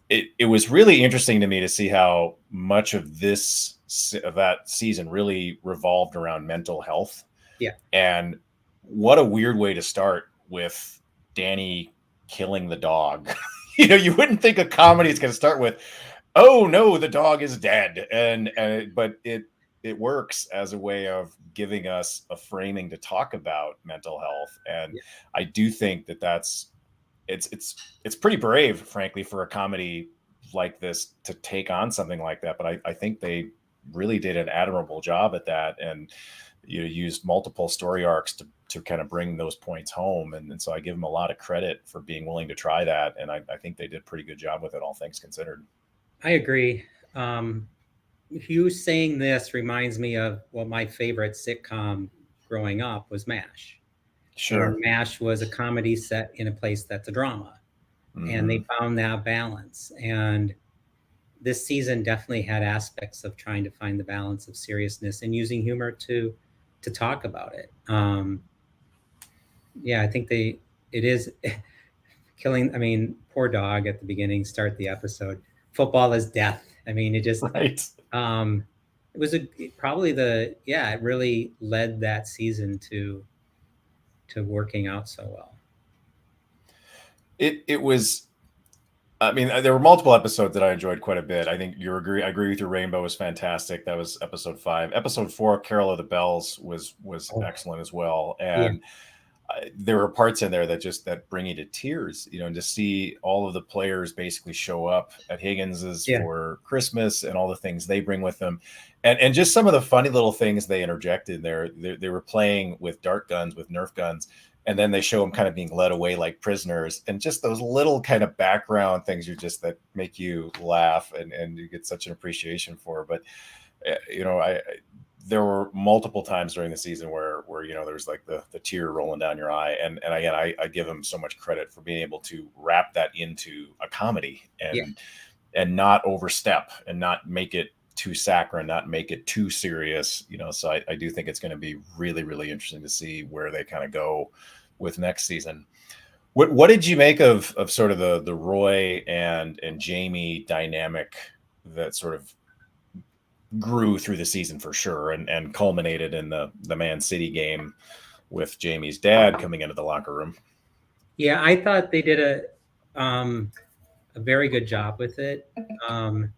It was really interesting to me to see how much of that season really revolved around mental health. Yeah. And what a weird way to start with Danny killing the dog. You wouldn't think a comedy is going to start with, oh no, the dog is dead, but it works as a way of giving us a framing to talk about mental health. And Yeah. I do think that's it's pretty brave, frankly, for a comedy like this to take on something like that. But I think they really did an admirable job at that, and used multiple story arcs to kind of bring those points home. And so I give them a lot of credit for being willing to try that. And I think they did a pretty good job with it, all things considered. I agree. You saying this reminds me of, well, my favorite sitcom growing up was MASH. And Sure. MASH was a comedy set in a place that's a drama. And Mm-hmm. they found that balance. And this season definitely had aspects of trying to find the balance of seriousness and using humor to talk about it. Yeah, I think it is killing. I mean, poor dog at the beginning, start the episode. Football is death. I mean, it just Right. um, it was probably it really led that season to working out so well. It was. I mean, there were multiple episodes that I enjoyed quite a bit. I think I agree with you. Rainbow was fantastic. That was episode 5. Episode 4, Carol of the Bells, was Oh, excellent as well. yeah, And there were parts in there that bring you to tears. And to see all of the players basically show up at Higgins's yeah, for Christmas, and all the things they bring with them, and just some of the funny little things they interjected there. They were playing with dart guns, with Nerf guns, and then they show them kind of being led away like prisoners, and just those little kind of background things that make you laugh, and you get such an appreciation for. But I there were multiple times during the season where there's like the tear rolling down your eye, and again, I give them so much credit for being able to wrap that into a comedy, yeah. and not overstep, and not make it too saccharine, not make it too serious. So I do think it's going to be really, really interesting to see where they kind of go with next season. What did you make of sort of the Roy and Jamie dynamic that sort of grew through the season, for sure, and culminated in the Man City game with Jamie's dad coming into the locker room? Yeah, I thought they did a very good job with it. Um,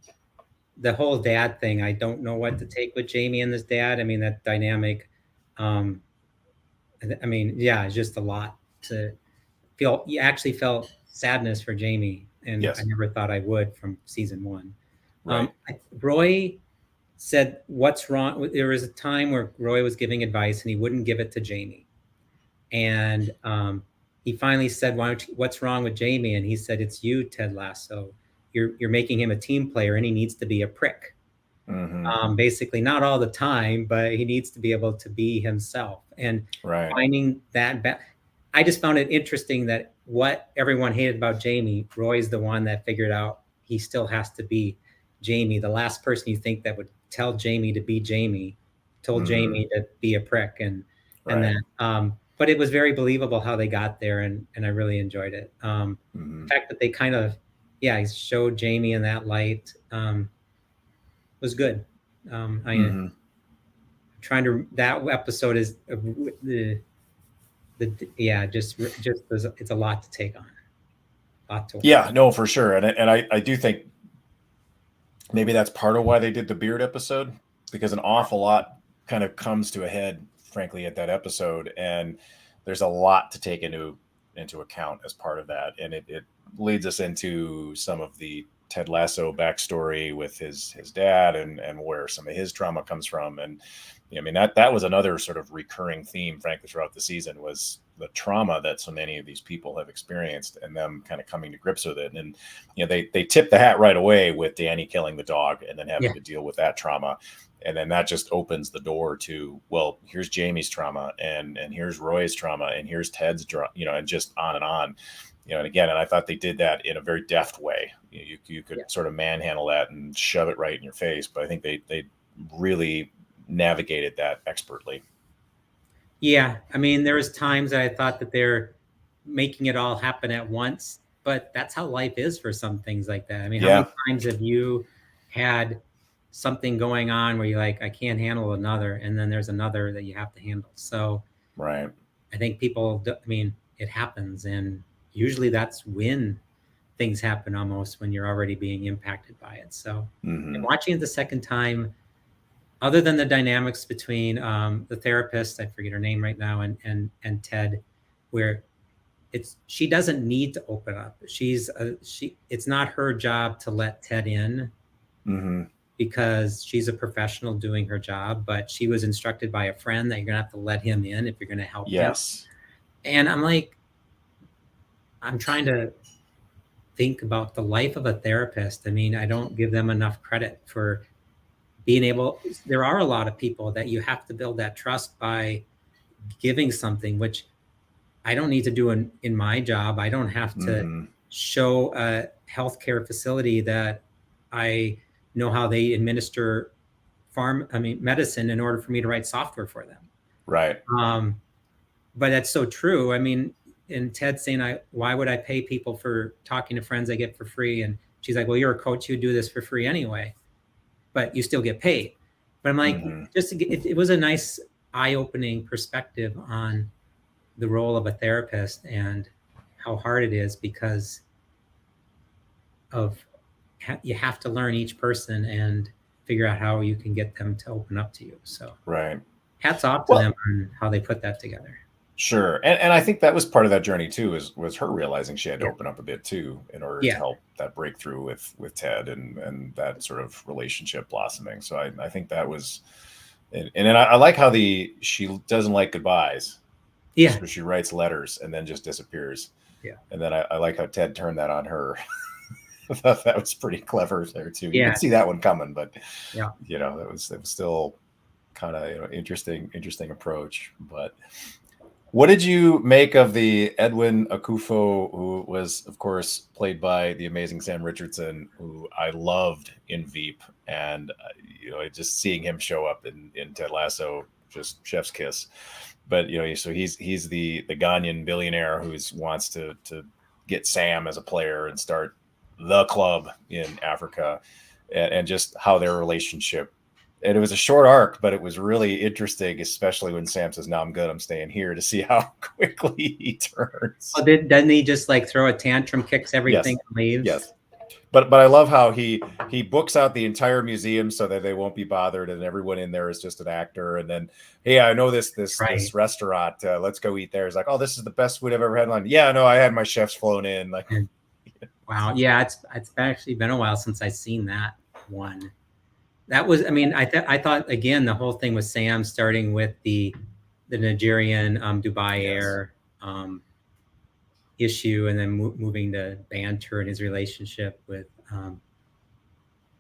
the whole dad thing, I don't know what to take with Jamie and his dad. I mean, that dynamic. Um, I mean, yeah, it's just a lot to feel. You actually felt sadness for Jamie, and I Yes. never thought I would from season one. Right. Roy said, "What's wrong?" There was a time where Roy was giving advice, and he wouldn't give it to Jamie, and he finally said, "What's wrong with Jamie?" And he said, "It's you, Ted Lasso. You're making him a team player, and he needs to be a prick." Mm-hmm. Basically, not all the time, but he needs to be able to be himself. And Right. finding I just found it interesting that what everyone hated about Jamie, Roy's the one that figured out he still has to be Jamie. The last person you think that would tell Jamie to be Jamie told Mm-hmm. Jamie to be a prick, and Right. then but it was very believable how they got there, and I really enjoyed it. Mm-hmm. The fact that they kind of yeah, he showed Jamie in that light. Was good. I Mm-hmm. trying to that episode is the yeah, just it's a lot to take on, a lot to watch. Yeah, no, for sure. And I do think maybe that's part of why they did the beard episode, because an awful lot kind of comes to a head, frankly, at that episode, and there's a lot to take into account as part of that, and it leads us into some of the Ted Lasso backstory with his dad, and where some of his trauma comes from. And I mean, that was another sort of recurring theme, frankly, throughout the season, was the trauma that so many of these people have experienced, and them kind of coming to grips with it. And they tip the hat right away with Danny killing the dog and then Yeah, having to deal with that trauma, and then that just opens the door to, well, here's Jamie's trauma, and here's Roy's trauma, and here's Ted's and just on and on. And again, and I thought they did that in a very deft way. You could yeah, sort of manhandle that and shove it right in your face, but I think they really navigated that expertly. yeah. I mean, there was times that I thought that they're making it all happen at once, but that's how life is for some things like that. I mean, how many Yeah. times have you had something going on where you're like, I can't handle another, and then there's another that you have to handle? So Right. I think I mean, it happens, and usually that's when things happen, almost when you're already being impacted by it. So, and Mm-hmm. watching it the second time, other than the dynamics between the therapist, I forget her name right now, and Ted, where she doesn't need to open up. It's not her job to let Ted in Mm-hmm. because she's a professional doing her job, but she was instructed by a friend that you're gonna have to let him in if you're gonna help him. Yes. And I'm like, I'm trying to think about the life of a therapist. I mean, I don't give them enough credit for being able. There are a lot of people that you have to build that trust by giving something, which I don't need to do in my job. I don't have to Mm-hmm. show a healthcare facility that I know how they administer medicine in order for me to write software for them. Right. Um, but that's so true. I mean, and Ted saying, why would I pay people for talking to friends I get for free? And she's like, well, you're a coach, you do this for free anyway, but you still get paid. But I'm like, Mm-hmm. it was a nice eye-opening perspective on the role of a therapist and how hard it is, because of you have to learn each person and figure out how you can get them to open up to you. So Right. hats off to Well, them on how they put that together. sure. And I think that was part of that journey too, was her realizing she had to Yeah. open up a bit too, in order to Yeah. help that breakthrough with Ted, and that sort of relationship blossoming. So I think that was, and then I like how she doesn't like goodbyes. Yeah. So she writes letters and then just disappears. Yeah. And then I like how Ted turned that on her. I thought that was pretty clever there too. You Yeah. could see that one coming, but Yeah. it was still kind of interesting approach. But what did you make of the Edwin Akufo, who was, of course, played by the amazing Sam Richardson, who I loved in Veep, and just seeing him show up in Ted Lasso, just chef's kiss. But so he's the Ghanaian billionaire who wants to get Sam as a player and start the club in Africa, and just how their relationship. And it was a short arc, but it was really interesting, especially when Sam says, "No, I'm good. I'm staying here," to see how quickly he turns. Oh, doesn't he just like throw a tantrum, kicks everything, Yes, and leaves? yes. But I love how he books out the entire museum so that they won't be bothered, and everyone in there is just an actor. And then, hey, I know this Right. restaurant. Let's go eat there. It's like, oh, this is the best food I've ever had in London. Yeah, no, I had my chefs flown in. Like, And wow. Yeah, it's actually been a while since I've seen that one. That was, I mean, I thought again the whole thing was Sam starting with the Nigerian Dubai yes, Air issue, and then moving to banter and his relationship with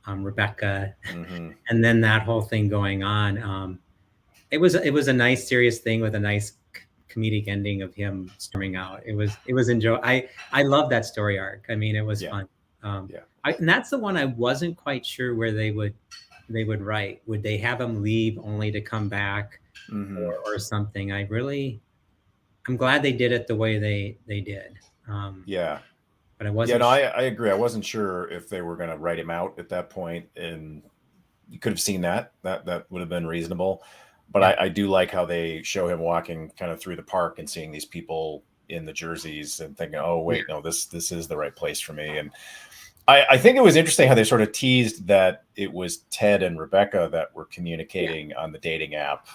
Rebecca, mm-hmm. and then that whole thing going on. It was a nice serious thing with a nice comedic ending of him storming out. It was enjoy. I love that story arc. I mean, it was Yeah. fun. Yeah. And that's the one I wasn't quite sure where they would write. Would they have him leave only to come back, Mm-hmm. or something? I'm glad they did it the way they did. Yeah. but I Yeah, wasn't no, sure. I agree. I wasn't sure if they were going to write him out at that point, and you could have seen that. That would have been reasonable. But Yeah, I do like how they show him walking kind of through the park and seeing these people in the jerseys and thinking, oh yeah, wait, no, this is the right place for me. And I think it was interesting how they sort of teased that it was Ted and Rebecca that were yeah. communicating on the dating app,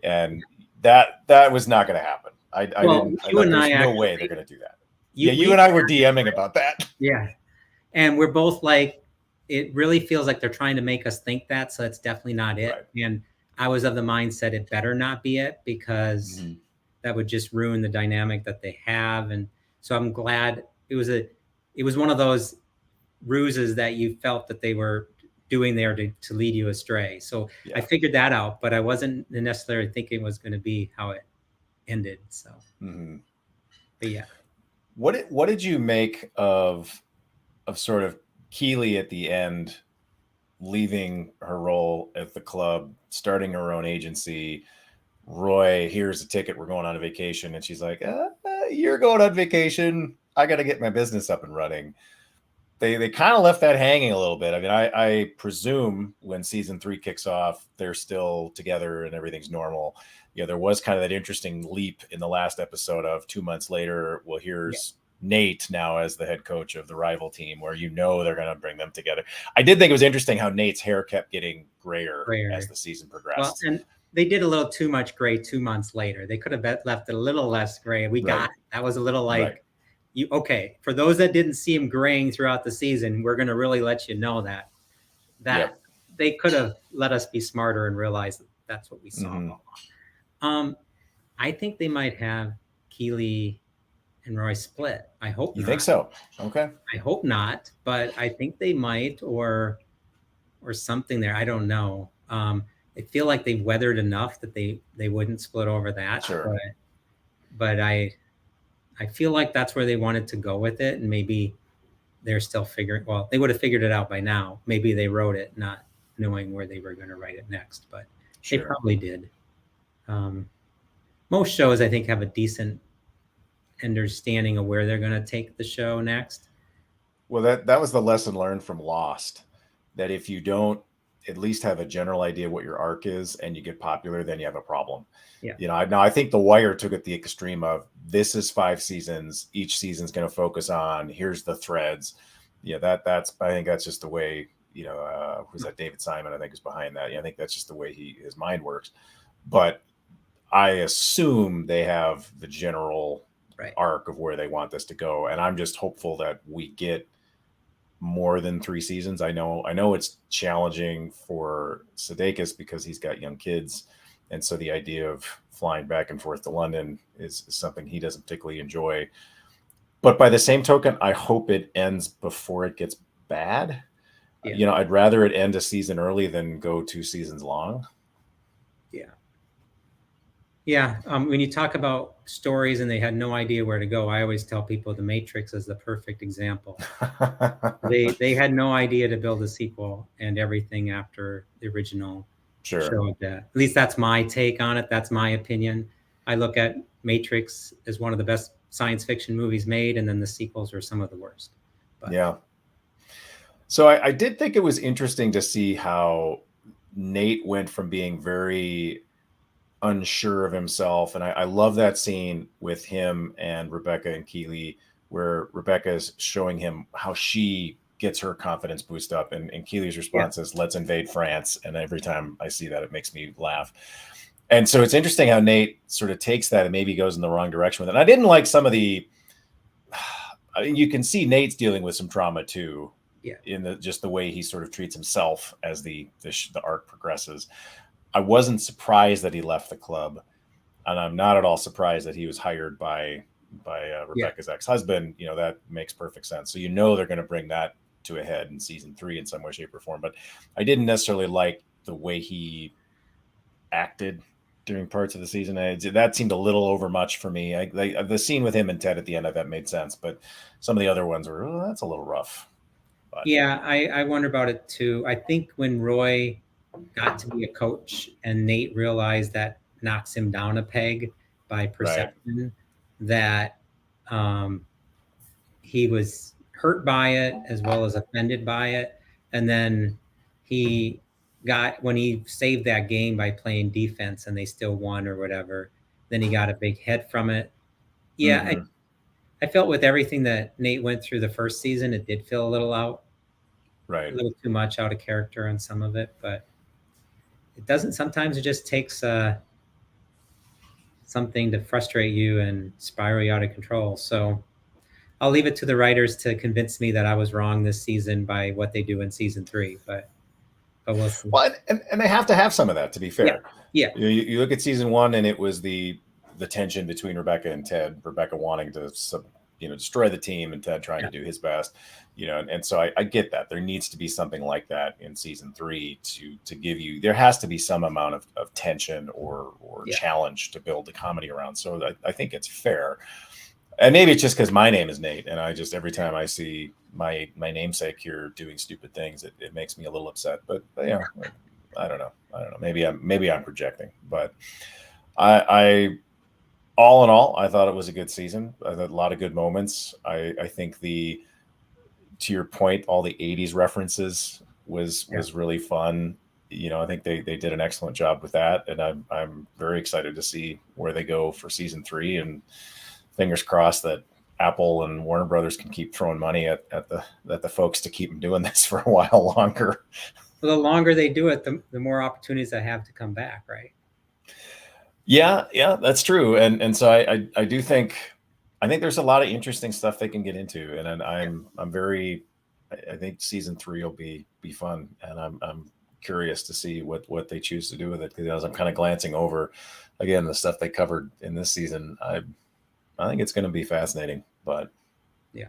and that was not going to happen. I Well, didn't. I you thought and I there's no way they're actually, going to do that. you Yeah, you we and I were DMing about that. yeah, and we're both like, it really feels like they're trying to make us think that, so it's definitely not it. Right. And I was of the mindset it better not be it, because Mhm. that would just ruin the dynamic that they have. And so I'm glad it was one of those ruses that you felt that they were doing there to lead you astray. So I Yeah. figured that out, but I wasn't necessarily thinking it was going to be how it ended. So, Hmm. but yeah, What did you make of sort of Keeley at the end, leaving her role at the club, starting her own agency? Roy, here's a ticket. We're going on a vacation, and she's like, "You're going on vacation. I got to get my business up and running." They kind of left that hanging a little bit. I mean, I presume when season 3 kicks off, they're still together and everything's normal. There was kind of that interesting leap in the last episode of 2 months later. Well, yeah, here's Nate now as the head coach of the rival team, where they're going to bring them together. I did think it was interesting how Nate's hair kept getting grayer as prayer. the season Well, progressed. and they did a little too much gray 2 months later. They could have left it a little less gray. We got Right, it. That was a little right, like, you okay. For those that didn't see him graying throughout the season, we're going to really let you know that yep. they could have let us be smarter and realize that that's what we saw Hmm. all along. I think they might have Keeley and Roy split. I hope You think not. so? Okay, I hope not, but I think they might, or something there. I don't know. I feel like they've weathered enough that they wouldn't split over that, sure, but I feel like that's where they wanted to go with it, and maybe they're still figuring. Well, they would have figured it out by now. Maybe they wrote it not knowing where they were going to write it next, but they sure. probably did. Um, most shows, I think, have a decent understanding of where they're going to take the show next. Well, that was the lesson learned from Lost, that if you don't at least have a general idea what your arc is and you get popular, then you have a problem. Yeah, Now I think The Wire took it the extreme of, this is 5 seasons. Each season's going to focus on, here's the threads. Yeah, that's I think that's just the way, who's that, David Simon, I think, is behind that. Yeah, I think that's just the way his mind works. But I assume they have the general right. arc of where they want this to go, and I'm just hopeful that we get more than 3 seasons. I know it's challenging for Sudeikis because he's got young kids, and so the idea of flying back and forth to London is something he doesn't particularly enjoy. But by the same token, I hope it ends before it gets bad. Yeah, I'd rather it end a season early than go 2 seasons long. yeah, yeah. When you talk about stories and they had no idea where to go, I always tell people The Matrix is the perfect example. They had no idea to build a sequel and everything after the original Sure. showed that. At least that's my take on it. That's my opinion. I look at Matrix as one of the best science fiction movies made, and then the sequels are some of the worst. But Yeah. So I did think it was interesting to see how Nate went from being very unsure of himself. And I love that scene with him and Rebecca and Keeley, where Rebecca is showing him how she gets her confidence boost up. And Keeley's yeah, response is, let's invade France. And every time I see that, it makes me laugh. And so it's interesting how Nate sort of takes that and maybe goes in the wrong direction with it. And I didn't like some of the, I mean, you can see Nate's dealing with some trauma too, yeah, in just the way he sort of treats himself as the arc progresses. I wasn't surprised that he left the club, and I'm not at all surprised that he was hired by yeah, Rebecca's ex-husband. That makes perfect sense. So they're going to bring that to a head in season 3 in some way, shape, or form. But I didn't necessarily like the way he acted during parts of the season. That seemed a little overmuch for me. The scene with him and Ted at the end, I thought made sense, but some of the other ones were, that's a little rough. But yeah. I wonder about it too. I think when Roy got to be a coach and Nate realized that knocks him down a peg by right, perception, that um, he was hurt by it as well as offended by it. And then he when he saved that game by playing defense and they still won or whatever, then he got a big hit from it. Yeah, Mm-hmm. I felt with everything that Nate went through the first season, it did feel a little a Right. little too much out of character on some of it, but it doesn't. Sometimes it just takes something to frustrate you and spiral you out of control. So I'll leave it to the writers to convince me that I was wrong this season by what they do in season 3, but we'll see. Well, and they have to have some of that, to be Yeah, fair. yeah, You look at season 1, and it was the tension between Rebecca and Ted. Rebecca wanting to destroy the team, and Ted trying yeah. to do his best. And so I get that there needs to be something like that in season 3 to give you. There has to be some amount of tension or Yeah. challenge to build the comedy around. So I think it's fair. And maybe it's just because my name is Nate, and I just every time I see my namesake here doing stupid things, it makes me a little upset. But I don't know. Maybe I'm projecting, but I all in all, I thought it was a good season. I had a lot of good moments. I think to your point, all the '80s references was really fun. I think they did an excellent job with that, and I'm very excited to see where they go for season 3, and fingers crossed that Apple and Warner Brothers can keep throwing money at the folks to keep them doing this for a while longer. Well, the longer they do it, the more opportunities I have to come back, right? Yeah, that's true. And so I do think there's a lot of interesting stuff they can get into, and I'm very. I think season 3 will be fun, and I'm curious to see what they choose to do with it, because I'm kind of glancing over again the stuff they covered in this season. I think it's going to be fascinating, but yeah.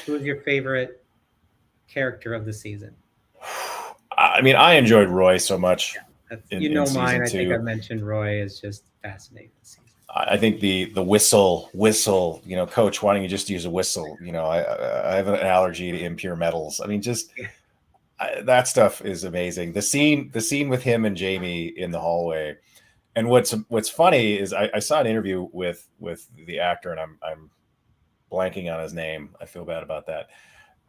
Who was your favorite character of the season? I mean, I enjoyed Roy so much. In mine. I think I mentioned Roy is just fascinating this season. I think the whistle, Coach, why don't you just use a whistle? I have an allergy to impure metals. I mean, just that stuff is amazing. The scene with him and Jamie in the hallway. And what's funny is I saw an interview with the actor, and I'm blanking on his name. I feel bad about that.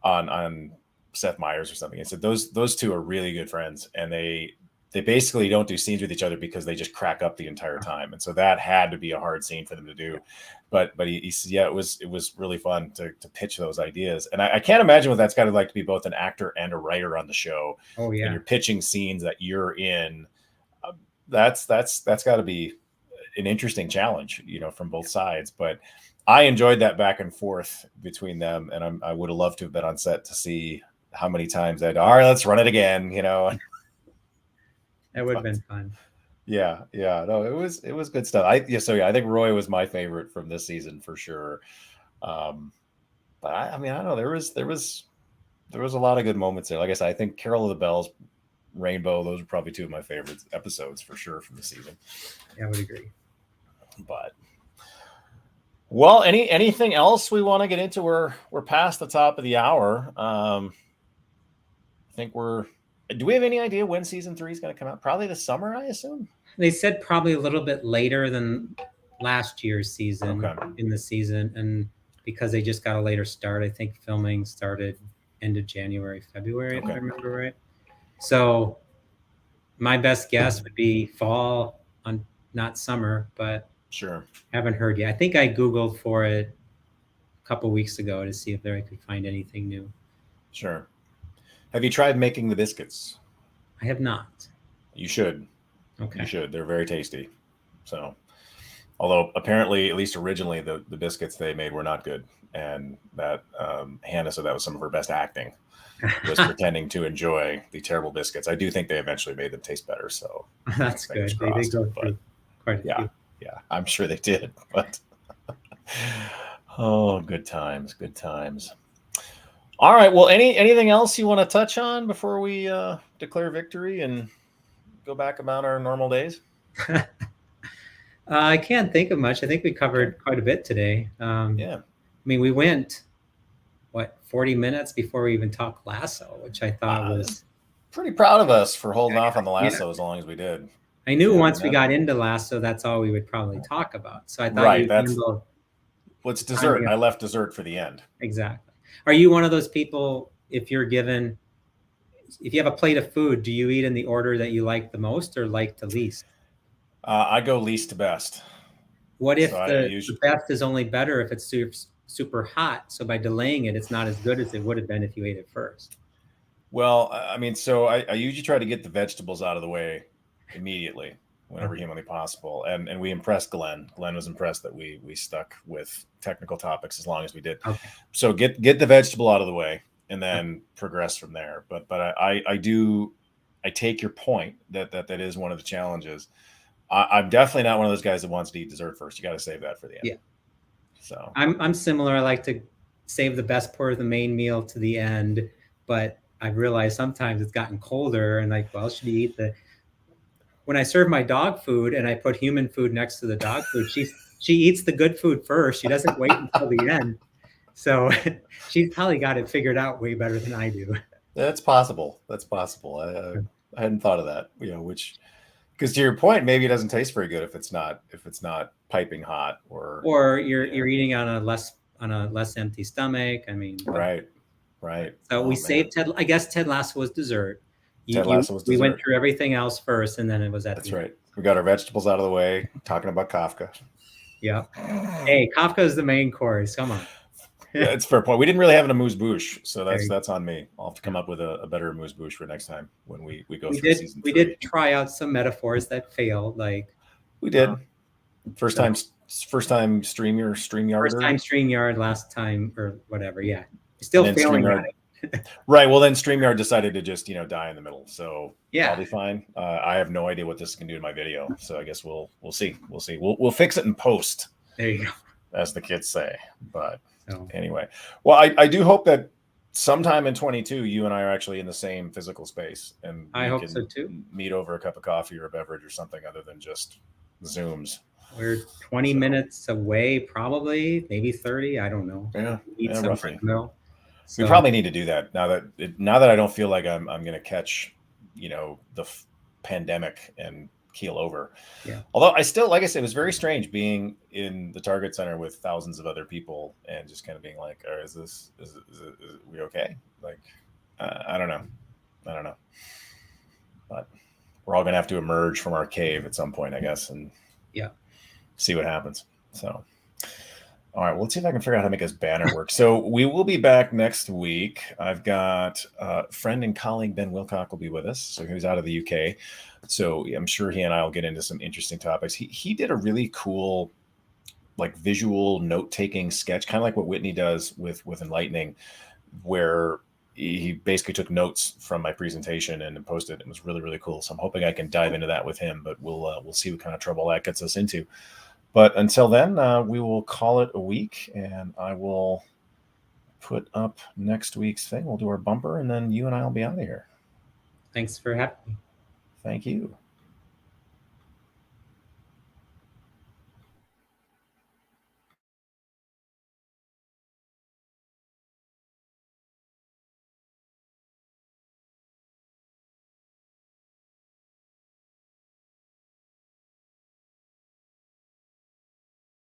On Seth Meyers or something. He said those two are really good friends, and they basically don't do scenes with each other because they just crack up the entire time. And so that had to be a hard scene for them to do. But he said, yeah, it was really fun to pitch those ideas. And I can't imagine what that's got to like to be both an actor and a writer on the show. Oh yeah. And you're pitching scenes that you're in. That's got to be an interesting challenge, from both sides. But I enjoyed that back and forth between them, and I would have loved to have been on set to see how many times all right, let's run it again, That would have been fun. Yeah. No, it was good stuff. I think Roy was my favorite from this season for sure. But I mean, I don't know. There was a lot of good moments there. Like I said, I think Carol of the Bells, Rainbow, those are probably two of my favorite episodes for sure from the season. Yeah, I would agree. But well, anything else we want to get into? We're past the top of the hour. I think do we have any idea when season 3 is going to come out? Probably this summer, I assume. They said probably a little bit later than last year's season in the season, and because they just got a later start, I think filming started end of January, February, if I remember right. So my best guess would be fall, not summer, but sure. Haven't heard yet. I think I Googled for it a couple weeks ago to see if I could find anything new. Sure. Have you tried making the biscuits? I have not. You should. Okay. You should. They're very tasty. So, although apparently, at least originally, the biscuits they made were not good, and that Hannah said that was some of her best acting, was pretending to enjoy the terrible biscuits. I do think they eventually made them taste better. So that's good. They go through quite a few. Yeah, I'm sure they did. But oh, good times. All right. Well, anything else you want to touch on before we declare victory and go back about our normal days? I can't think of much. I think we covered quite a bit today. Yeah. I mean, we went 40 minutes before we even talked Lasso, which I thought was pretty proud of us for holding off on the Lasso as long as we did. I knew once we got into Lasso, that's all we would probably talk about. So I thought Well, it's dessert. I left dessert for the end. Exactly. Are you one of those people, if you have a plate of food, do you eat in the order that you like the most or like to least? I go least to best. What if So the best is only better if it's super hot? So by delaying it, it's not as good as it would have been if you ate it first. Well, I mean, so I usually try to get the vegetables out of the way immediately whenever humanly possible. And we impressed Glenn. Glenn was impressed that we stuck with technical topics as long as we did. Okay. So get the vegetable out of the way and then progress from there. But I take your point that is one of the challenges. I'm definitely not one of those guys that wants to eat dessert first. You got to save that for the end. Yeah. So I'm similar. I like to save the best part of the main meal to the end, but I've realized sometimes it's gotten colder and like, well, should you eat when I serve my dog food and I put human food next to the dog food, she eats the good food first. She doesn't wait until the end. So she's probably got it figured out way better than I do. that's possible. That's possible. I hadn't thought of that. Because to your point, maybe it doesn't taste very good if it's not piping hot or you're eating on a less empty stomach. I mean, right. So we saved Ted. I guess Ted Lasso was dessert. Ted Lasso was dessert. We went through everything else first, and then it was That's right. We got our vegetables out of the way. Talking about Kafka. Yeah. Hey, Kafka is the main course. Come on. Yeah, it's a fair point. We didn't really have an amuse-bouche, so that's on me. I'll have to come up with a better amuse-bouche for next time when we go through season 3. We did try out some metaphors that failed, like we did. First time StreamYard. First time StreamYard, last time or whatever. Yeah, still failing at it. Right. Well, then StreamYard decided to just die in the middle, so yeah, I'll be fine. I have no idea what this can do to my video, so I guess we'll see. We'll fix it in post. There you go, as the kids say. But anyway, well, I do hope that sometime in 22, you and I are actually in the same physical space, and I hope so too. Meet over a cup of coffee or a beverage or something other than just Zooms. We're 20 minutes away, probably, maybe 30. I don't know. Yeah, roughly. So, we probably need to do that now that I don't feel like I'm going to catch, the pandemic and keel over. Yeah. Although I still, like I said, it was very strange being in the Target Center with thousands of other people and just kind of being like, "Oh, is we okay?" Like, I don't know. But we're all going to have to emerge from our cave at some point, I guess, and see what happens. So. All right, well, let's see if I can figure out how to make this banner work. So we will be back next week. I've got friend and colleague Ben Wilcock will be with us. So he's out of the UK. So I'm sure he and I will get into some interesting topics. He did a really cool, like, visual note-taking sketch, kind of like what Whitney does with Enlightening, where he basically took notes from my presentation and posted it. It was really, really cool. So I'm hoping I can dive into that with him, but we'll see what kind of trouble that gets us into. But until then, we will call it a week, and I will put up next week's thing. We'll do our bumper, and then you and I will be out of here. Thanks for having me. Thank you.